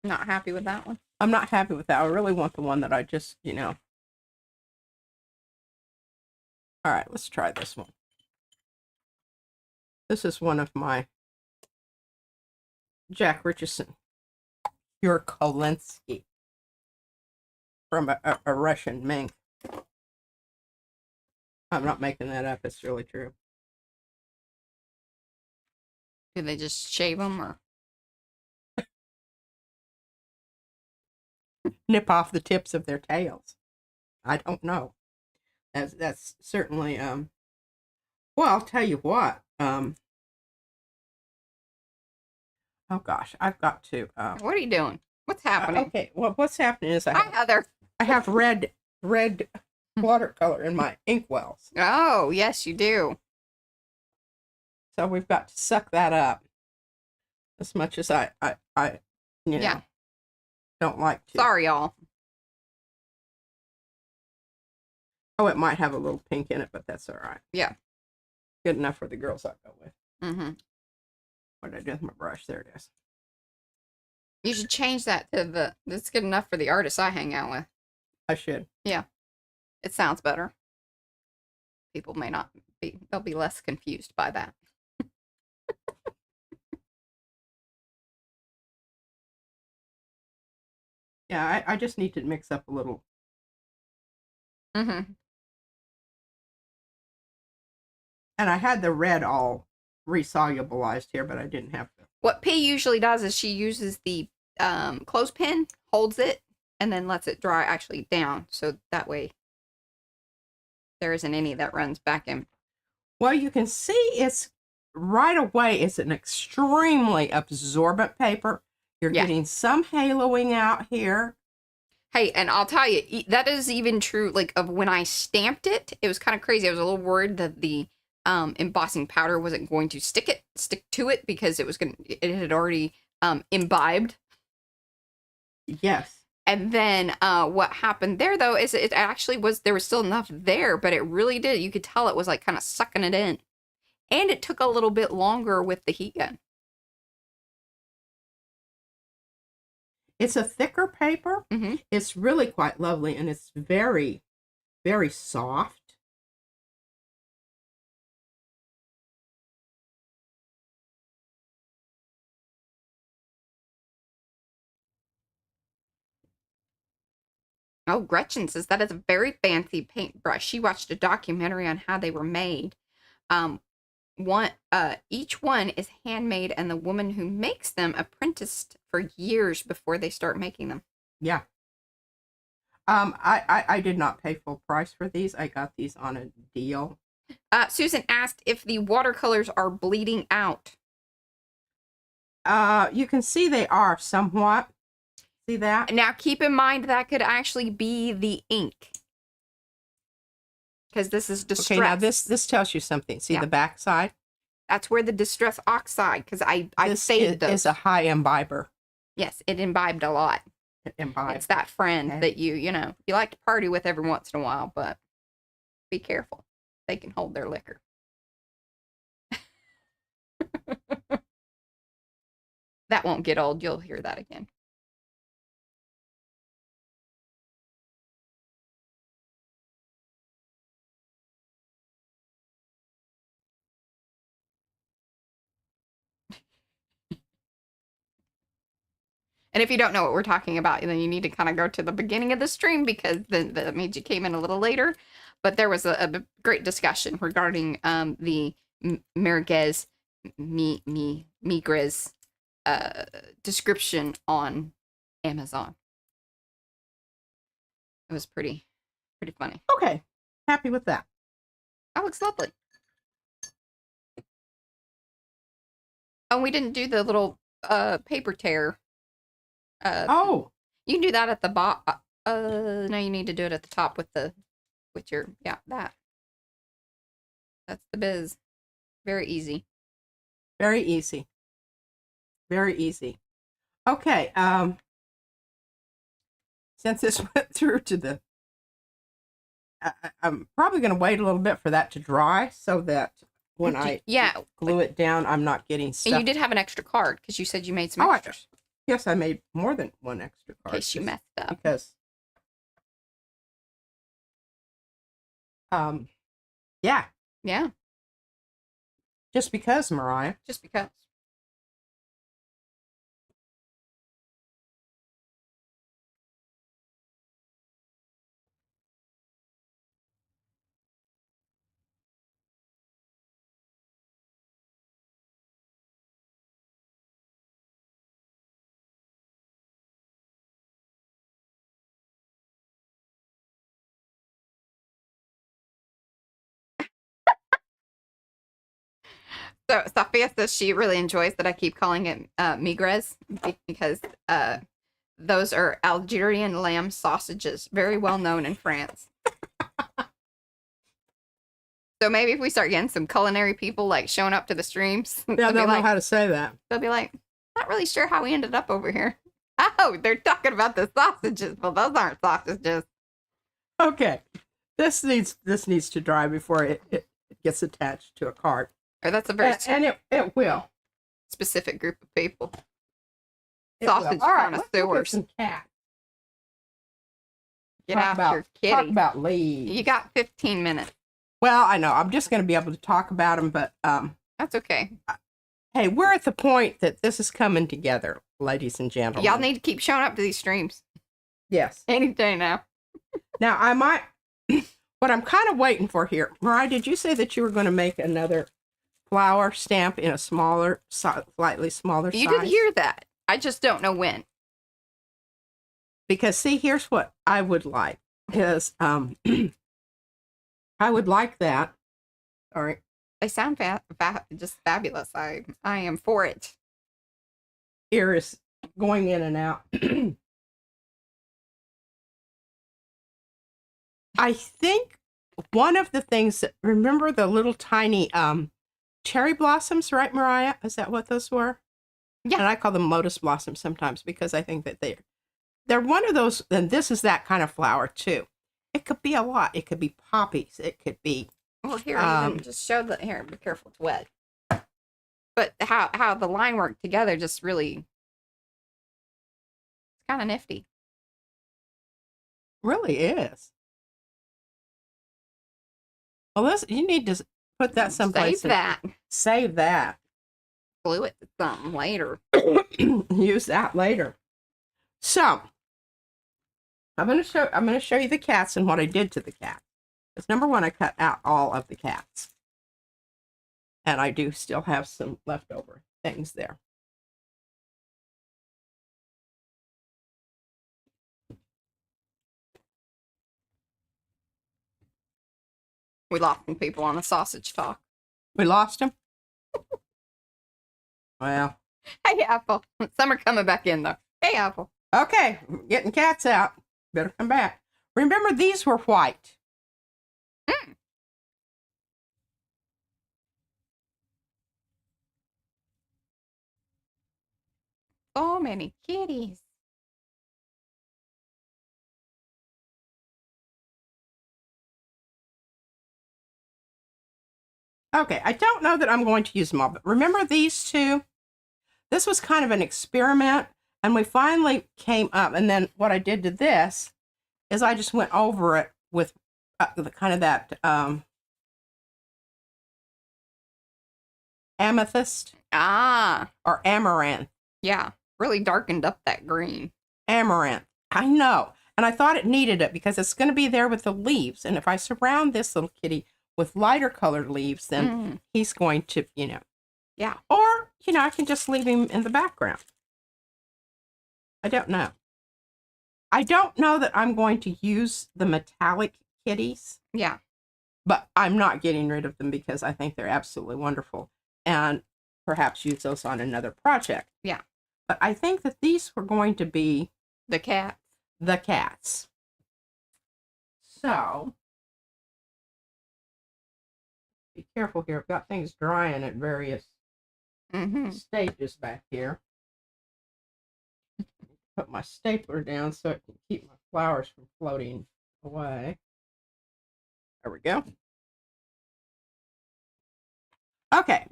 Not happy with that one. I'm not happy with that. I really want the one that I just, you know. All right, let's try this one. This is one of my Jack Richardson Pure Kolensky from a Russian mink. I'm not making that up. It's really true. Do they just shave them or? Nip off the tips of their tails. I don't know. That's certainly well, I'll tell you what. Oh gosh, I've got to What are you doing? What's happening? okay, well what's happening is Hi, Heather. I have red watercolor in my inkwells. Oh, yes, you do. So we've got to suck that up as much as I you know, don't like to. Sorry, y'all. Oh, it might have a little pink in it, but that's all right. Yeah. Good enough for the girls I go with. What did I do with my brush? There it is. You should change that to that's good enough for the artists I hang out with. I should. Yeah. It sounds better. People may not be, they'll be less confused by that. Yeah, I just need to mix up a little. And I had the red all resolubilized here, but I didn't have to. What P usually does is she uses the clothespin, holds it, and then lets it dry actually down. So that way there isn't any that runs back in. Well, you can see it's right away. It's an extremely absorbent paper. You're getting some haloing out here. Hey, and I'll tell you, that is even true, like, of when I stamped it. It was kind of crazy. I was a little worried that the embossing powder wasn't going to stick to it because it had already imbibed. Yes. And then what happened there, though, is it actually there was still enough there, but it really did. You could tell it was like kind of sucking it in. And it took a little bit longer with the heat gun. It's a thicker paper. It's really quite lovely, and it's very, very soft. Oh, Gretchen says that is a very fancy paintbrush. She watched a documentary on how they were made. Each one is handmade, and the woman who makes them apprenticed for years before they start making them. Yeah. I did not pay full price for these. I got these on a deal. Susan asked if the watercolors are bleeding out. You can see they are somewhat. See that? Now, keep in mind that could actually be the ink. Because this is distress. Okay, now this tells you something. See the back side? That's where the distress oxide, because I saved those. This is a high imbiber. Yes, it imbibed a lot. It's that friend that you like to party with every once in a while, but be careful. They can hold their liquor. That won't get old. You'll hear that again. And if you don't know what we're talking about, then you need to kind of go to the beginning of the stream, because that means you came in a little later. But there was a great discussion regarding the Migres description on Amazon. It was pretty funny. Okay, happy with that. That looks lovely. Oh, we didn't do the little paper tear. Oh, you can do that at the bottom. No, you need to do it at the top with your that. That's the biz. Very easy. Very easy. Very easy. Okay. Since this went through to the, I'm probably going to wait a little bit for that to dry so that when I glue it down, I'm not getting stuck. And you did have an extra card because you said you made some extras. Yes, I made more than one extra card. In case you messed up. Because, yeah. Yeah. Just because, Mariah. Just because. So Sophia says she really enjoys that I keep calling it migres because those are Algerian lamb sausages, very well known in France. So maybe if we start getting some culinary people like showing up to the streams, yeah, they'll know how to say that. They'll be like, not really sure how we ended up over here. Oh, they're talking about the sausages. Well, those aren't sausages. Okay, this needs to dry before it gets attached to a card. Or that's a very and it will. Specific group of people. Sausage connoisseurs. Cat. Get out your kitty. Talk about leaves. You got 15 minutes. Well, I know. I'm just going to be able to talk about them, but that's okay. Hey, we're at the point that this is coming together, ladies and gentlemen. Y'all need to keep showing up to these streams. Yes. Any day now. Now, I might. What I'm kind of waiting for here, Mariah, did you say that you were going to make another flower stamp in a smaller, slightly smaller size? You did hear that. I just don't know when. Because see, here's what I would like is I would like that. All right. They sound just fabulous. I am for it. Ear is going in and out. I think one of the things that, remember the little tiny cherry blossoms, right, Mariah? Is that what those were? Yeah. And I call them lotus blossoms sometimes because I think that they're one of those, and this is that kind of flower too. It could be a lot. It could be poppies. It could be. Well, here, just show the here. Be careful, it's wet. But how the line worked together just really, it's kind of nifty. Really is. Well, you need to put that someplace. Save that. Glue it to something later. Use that later. So, I'm gonna show you the cats and what I did to the cat. Because number one, I cut out all of the cats, and I do still have some leftover things there. We lost some people on the sausage talk. We lost him? Well. Hey, Apple. Some are coming back in, though. Hey, Apple. Okay, getting cats out. Better come back. Remember, these were white. Mm. So many kitties. Okay, I don't know that I'm going to use them all, but remember these two? This was kind of an experiment, and we finally came up, and then what I did to this is I just went over it with the kind of that amethyst Ah, or amaranth. yeah. Really darkened up that green. Amaranth. I know. And I thought it needed it because it's going to be there with the leaves. And if I surround this little kitty with lighter colored leaves, then he's going to, you know. Yeah. Or, you know, I can just leave him in the background. I don't know. I don't know that I'm going to use the metallic kitties. Yeah. But I'm not getting rid of them because I think they're absolutely wonderful. And perhaps use those on another project. Yeah. But I think that these were going to be The cat. the cats. So, be careful here. I've got things drying at various stages back here. Put my stapler down so it can keep my flowers from floating away. There we go. Okay,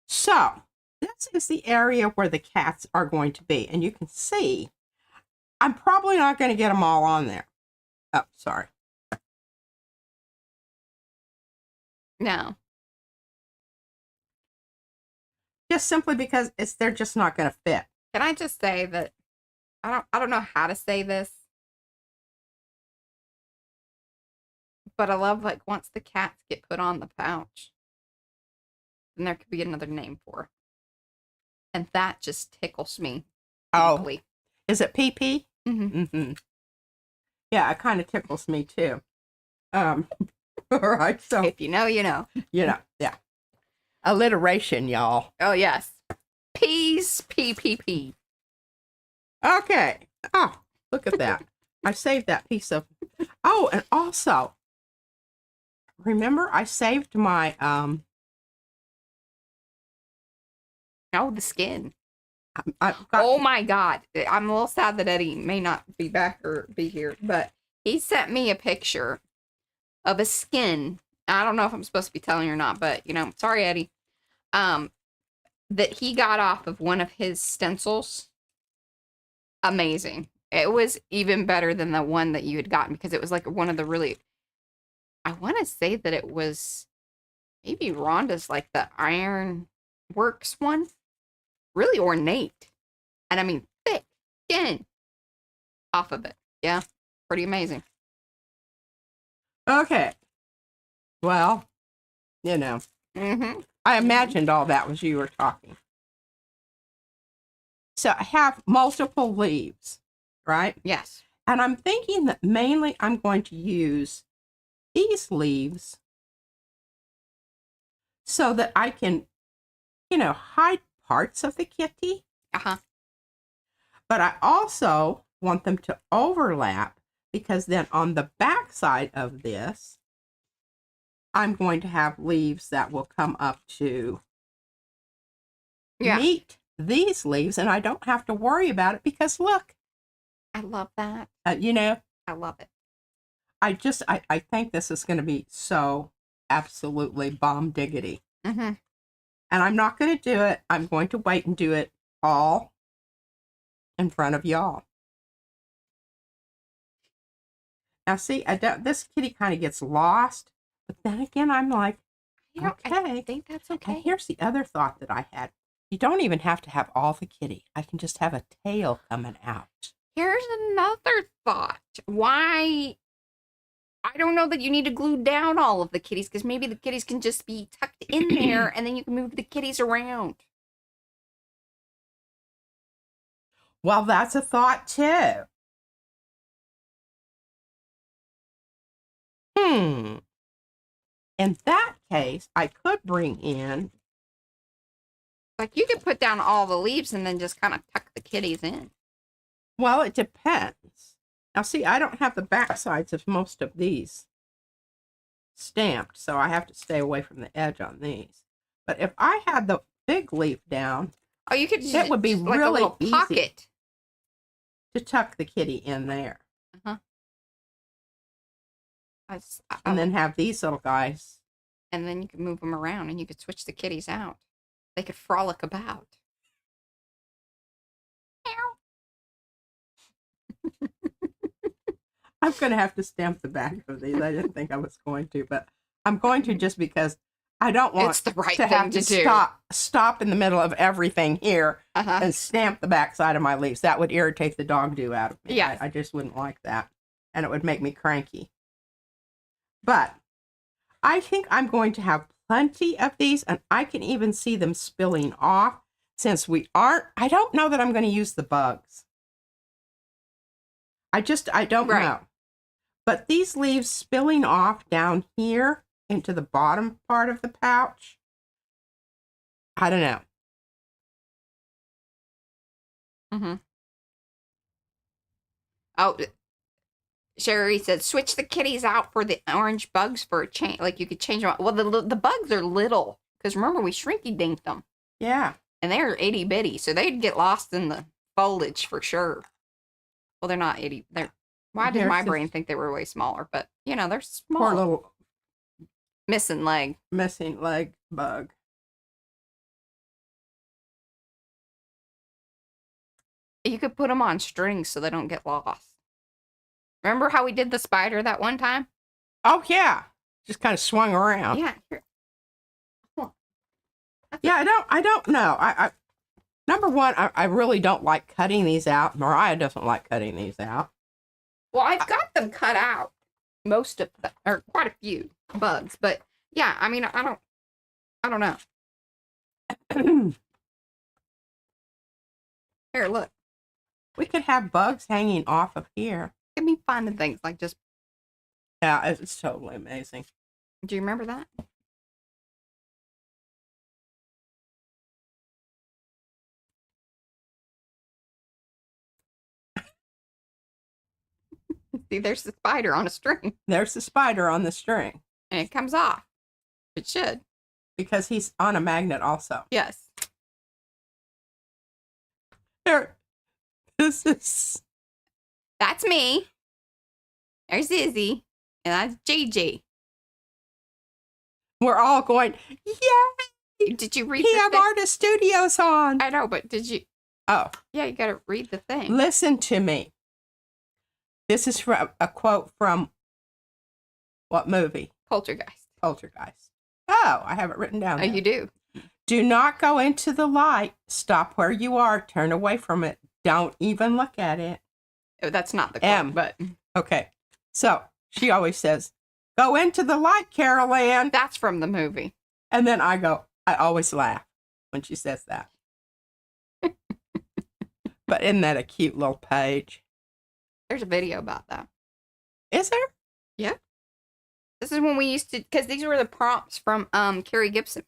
so this is the area where the cats are going to be. And you can see, I'm probably not going to get them all on there. Oh, sorry. No. Just simply because they're just not going to fit. Can I just say that I don't know how to say this, but I love, like, once the cats get put on the pouch, then there could be another name for it. And that just tickles me deeply. Is it PP? Mm-hmm. Yeah, it kind of tickles me too. All right, so If you know, you know. you know, yeah. Alliteration, y'all. Oh, yes. Peas, PPP. Okay. Oh, look at that. I saved that piece of. Oh, and also, remember I saved my Oh, the skin. I've got, Oh my God. I'm a little sad that Eddie may not be back or be here, but he sent me a picture of a skin. I don't know if I'm supposed to be telling you or not, but, you know, sorry, Eddie. That he got off of one of his stencils. Amazing. It was even better than the one that you had gotten because it was like one of the really, I want to say that it was maybe Rhonda's, like the Iron Works one. Really ornate. And I mean, thick skin off of it. Yeah. Pretty amazing. okay. Well, you know, I imagined all that was you were talking. So I have multiple leaves, right? Yes. And I'm thinking that mainly I'm going to use these leaves so that I can, you know, hide parts of the kitty. But I also want them to overlap because then on the back side of this, I'm going to have leaves that will come up to meet these leaves, and I don't have to worry about it because look. I love that. You know. I love it. I think this is going to be so absolutely bomb diggity. And I'm not going to do it. I'm going to wait and do it all in front of y'all. Now, see, this kitty kind of gets lost, but then again, I'm like, okay. I think that's okay. And here's the other thought that I had. You don't even have to have all the kitty. I can just have a tail coming out. Here's another thought. Why? I don't know that you need to glue down all of the kitties because maybe the kitties can just be tucked in there and then you can move the kitties around. Well, that's a thought too. in that case, I could bring in. Like, you could put down all the leaves and then just kind of tuck the kitties in. Well, it depends. Now, see, I don't have the back sides of most of these stamped, so I have to stay away from the edge on these. But if I had the big leaf down, Oh, you could it would be like really a little easy pocket. to tuck the kitty in there. And then have these little guys. And then you could move them around and you could switch the kitties out. They could frolic about. I'm going to have to stamp the back of these. I didn't think I was going to, but I'm going to just because I don't want It's the right to thing have to to do. stop in the middle of everything here and stamp the back side of my leaves. That would irritate the dog do out of me. Yeah. I just wouldn't like that. And it would make me cranky. But I think I'm going to have plenty of these, and I can even see them spilling off since I don't know that I'm going to use the bugs. I don't know. But these leaves spilling off down here into the bottom part of the pouch, I don't know. Oh, Sherry said, switch the kitties out for the orange bugs for a change. Like, you could change them out. Well, the bugs are little. Because remember, we shrinky-dinked them. Yeah. And they're itty-bitty. So they'd get lost in the foliage for sure. Well, they're not itty. Why did my brain think they were way smaller? But, they're small. Poor little missing leg bug. You could put them on strings so they don't get lost. Remember how we did the spider that one time? Oh, yeah. Just kind of swung around. Yeah. Here. Yeah, I don't know. Number one, I really don't like cutting these out. Mariah doesn't like cutting these out. Well, I've got them cut out. Most of them, or quite a few bugs. But, yeah, I mean, I don't know. Here, look. We could have bugs hanging off of here. Give me finding things like just... Yeah, it's totally amazing. Do you remember that? See, there's the spider on a string. There's the spider on the string. And it comes off. It should. Because he's on a magnet also. Yes. There. This is... That's me. There's Izzy. And that's JJ. We're all going, yay! Did you read PM the thing? Artist Studios on. I know, but did you... Oh. Yeah, you gotta read the thing. Listen to me. This is from a quote from what movie? Poltergeist. Poltergeist. Oh, I have it written down. Oh, there. you do? Do not go into the light. Stop where you are. Turn away from it. Don't even look at it. Oh, that's not the quote, but... Okay. So, she always says, go into the light, Carol Ann. That's from the movie. And then I always laugh when she says that. But isn't that a cute little page? There's a video about that. Is there? Yeah. This is when we used to... Because these were the prompts from Carrie Gibson.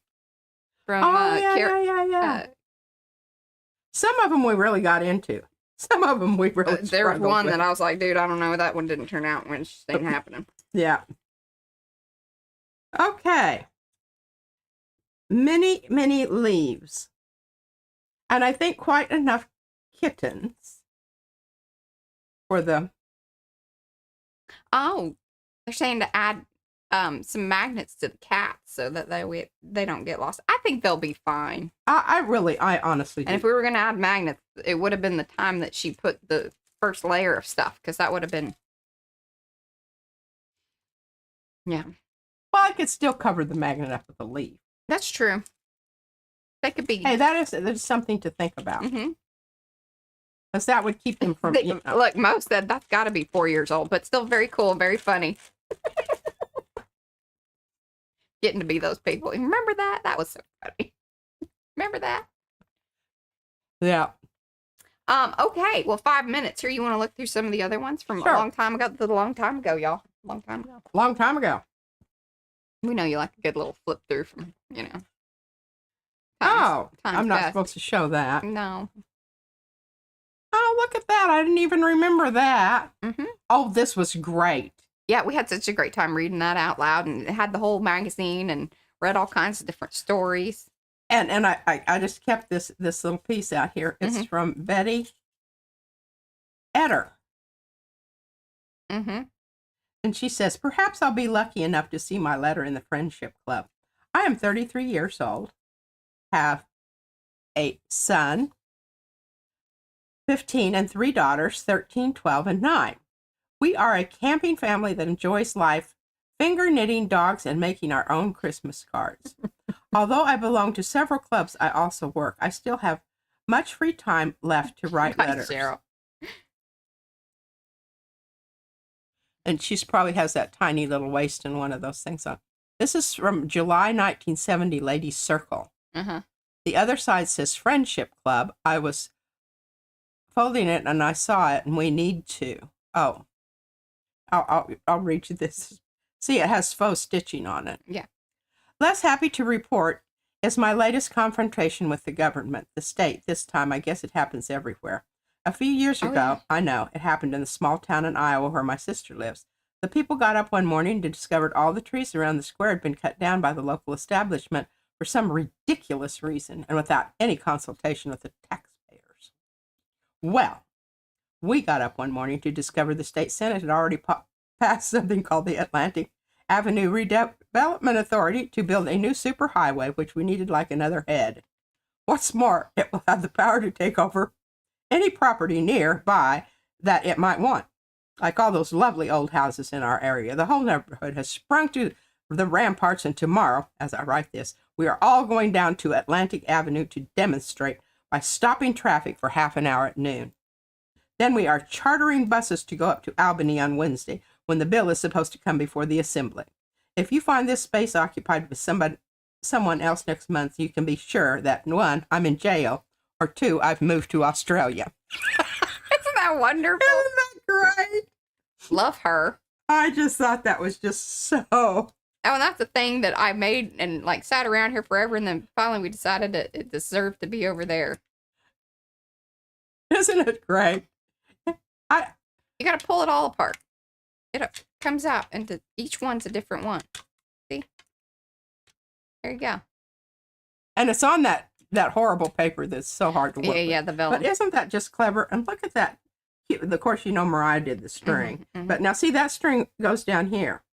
From yeah. Some of them we really got into. Some of them we really there was one with. that I was like, dude, I don't know. That one didn't turn out when this thing happening. Yeah. Okay. Many, many leaves. And I think quite enough kittens for the... Oh, they're saying to add some magnets to the cats so that they don't get lost. I think they'll be fine. I honestly do. And if we were going to add magnets, it would have been the time that she put the first layer of stuff, because that would have been... Yeah. Well, I could still cover the magnet up with a leaf. That's true. That could be... Hey, there's something to think about. Mm-hmm. Because that would keep them from... Look, Mo said that's got to be 4 years old, but still very cool, very funny. Getting to be those people. Remember that? That was so funny. Remember that? Yeah. Okay. Well, 5 minutes here. You want to look through some of the other ones from Sure. a long time ago? The long time ago, y'all. Long time ago. Long time ago. We know you like a good little flip through from, Oh, times I'm not past. supposed to show that. No. Oh, look at that. I didn't even remember that. Mm-hmm. Oh, this was great. Yeah, we had such a great time reading that out loud, and it had the whole magazine and read all kinds of different stories. And I just kept this little piece out here. It's from Betty Etter. Mm-hmm. And she says, perhaps I'll be lucky enough to see my letter in the Friendship Club. I am 33 years old, have a son, 15, and 3 daughters, 13, 12, and 9. We are a camping family that enjoys life, finger knitting dogs, and making our own Christmas cards. Although I belong to several clubs, I also work. I still have much free time left to write letters. Cheryl. And she probably has that tiny little waist and one of those things on. This is from July 1970, Ladies Circle. Uh-huh. The other side says Friendship Club. I was folding it and I saw it, and we need to. Oh, I'll read you this. See, it has faux stitching on it. Yeah. Less happy to report is my latest confrontation with the government, the state. This time, I guess it happens everywhere. A few years ago, yeah. I know, it happened in the small town in Iowa where my sister lives. The people got up one morning and discovered all the trees around the square had been cut down by the local establishment for some ridiculous reason and without any consultation with the taxpayers. Well, we got up one morning to discover the state senate had already passed something called the Atlantic Avenue Redevelopment Authority to build a new superhighway, which we needed like another head. What's more, it will have the power to take over any property nearby that it might want. Like all those lovely old houses in our area, the whole neighborhood has sprung to the ramparts, and tomorrow, as I write this, we are all going down to Atlantic Avenue to demonstrate by stopping traffic for half an hour at noon. Then we are chartering buses to go up to Albany on Wednesday, when the bill is supposed to come before the Assembly. If you find this space occupied with someone else next month, you can be sure that 1, I'm in jail, or 2, I've moved to Australia. Isn't that wonderful? Isn't that great? Love her. I just thought that was just so... Oh, and that's the thing that I made and like sat around here forever, and then finally we decided that it deserved to be over there. Isn't it great? You got to pull it all apart. It comes out into each one's a different one. See? There you go. And it's on that horrible paper that's so hard to work with. Yeah, the vellum. But isn't that just clever? And look at that. Of course, Mariah did the string. Mhm. But now see, that string goes down here.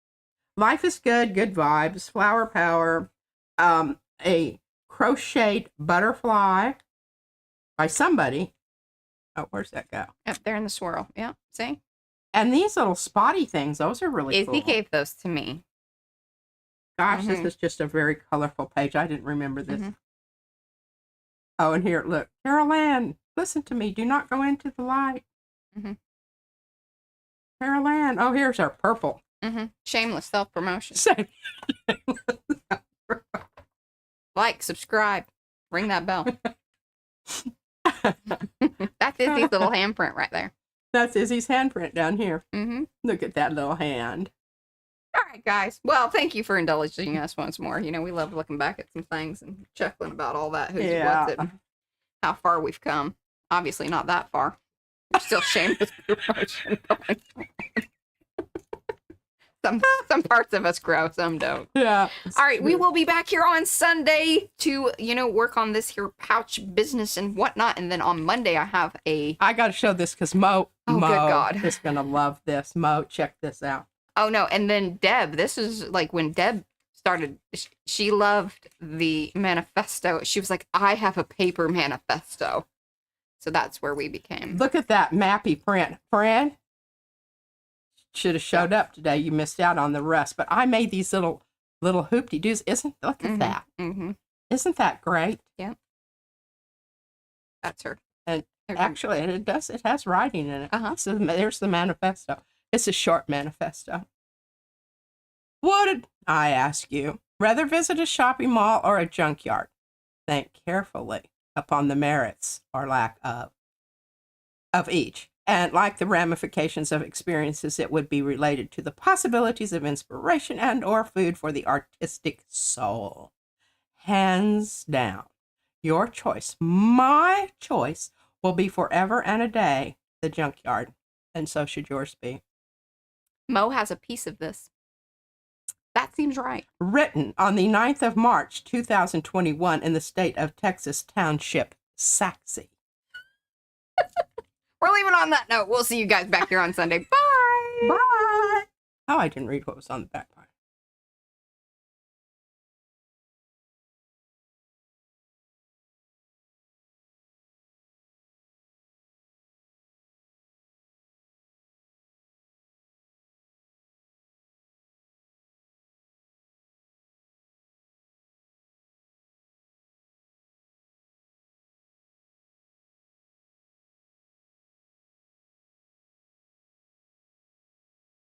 Life is good, good vibes, flower power, a crocheted butterfly by somebody. Oh, where's that go? Up there in the swirl. Yeah, see? And these little spotty things, those are really Izzy cool. gave those to me. Gosh, Mhm. this is just a very colorful page. I didn't remember this. Mhm. Oh, and here, look. Carol Ann, listen to me. Do not go into the light. Mhm. Carol Ann. Oh, here's our purple. Shameless self-promotion. Same. Like, subscribe, ring that bell. That's Izzy's little handprint right there. That's Izzy's handprint down here. Mm-hmm. Look at that little hand. All right, guys. Well, thank you for indulging us once more. You know, we love looking back at some things and chuckling about all that. Who's what's it, and how far we've come. Obviously, not that far. We're still shameless promotion. Some parts of us grow, some don't. Yeah. All right, we will be back here on Sunday to, work on this here pouch business and whatnot. And then on Monday, I have I got to show this because Mo good God. is going to love this. Mo, check this out. Oh, no. And then Deb, this is like when Deb started, she loved the manifesto. She was like, I have a paper manifesto. So that's where we became. Look at that mappy print. Friend, should have showed up today. You missed out on the rest. But I made these little hoopty-doos. Look at that. Mm-hmm. Isn't that great? Yeah. That's her. And actually, it has writing in it. So there's the manifesto. It's a short manifesto. Would I ask you rather visit a shopping mall or a junkyard? Think carefully upon the merits or lack of each. And like the ramifications of experiences, it would be related to the possibilities of inspiration and or food for the artistic soul. Hands down, your choice, my choice, will be forever and a day the junkyard. And so should yours be. Mo has a piece of this. That seems right. Written on the 9th of March, 2021 in the state of Texas Township, Saxe. We're leaving on that note. We'll see you guys back here on Sunday. Bye. Bye. Oh, I didn't read what was on the back part.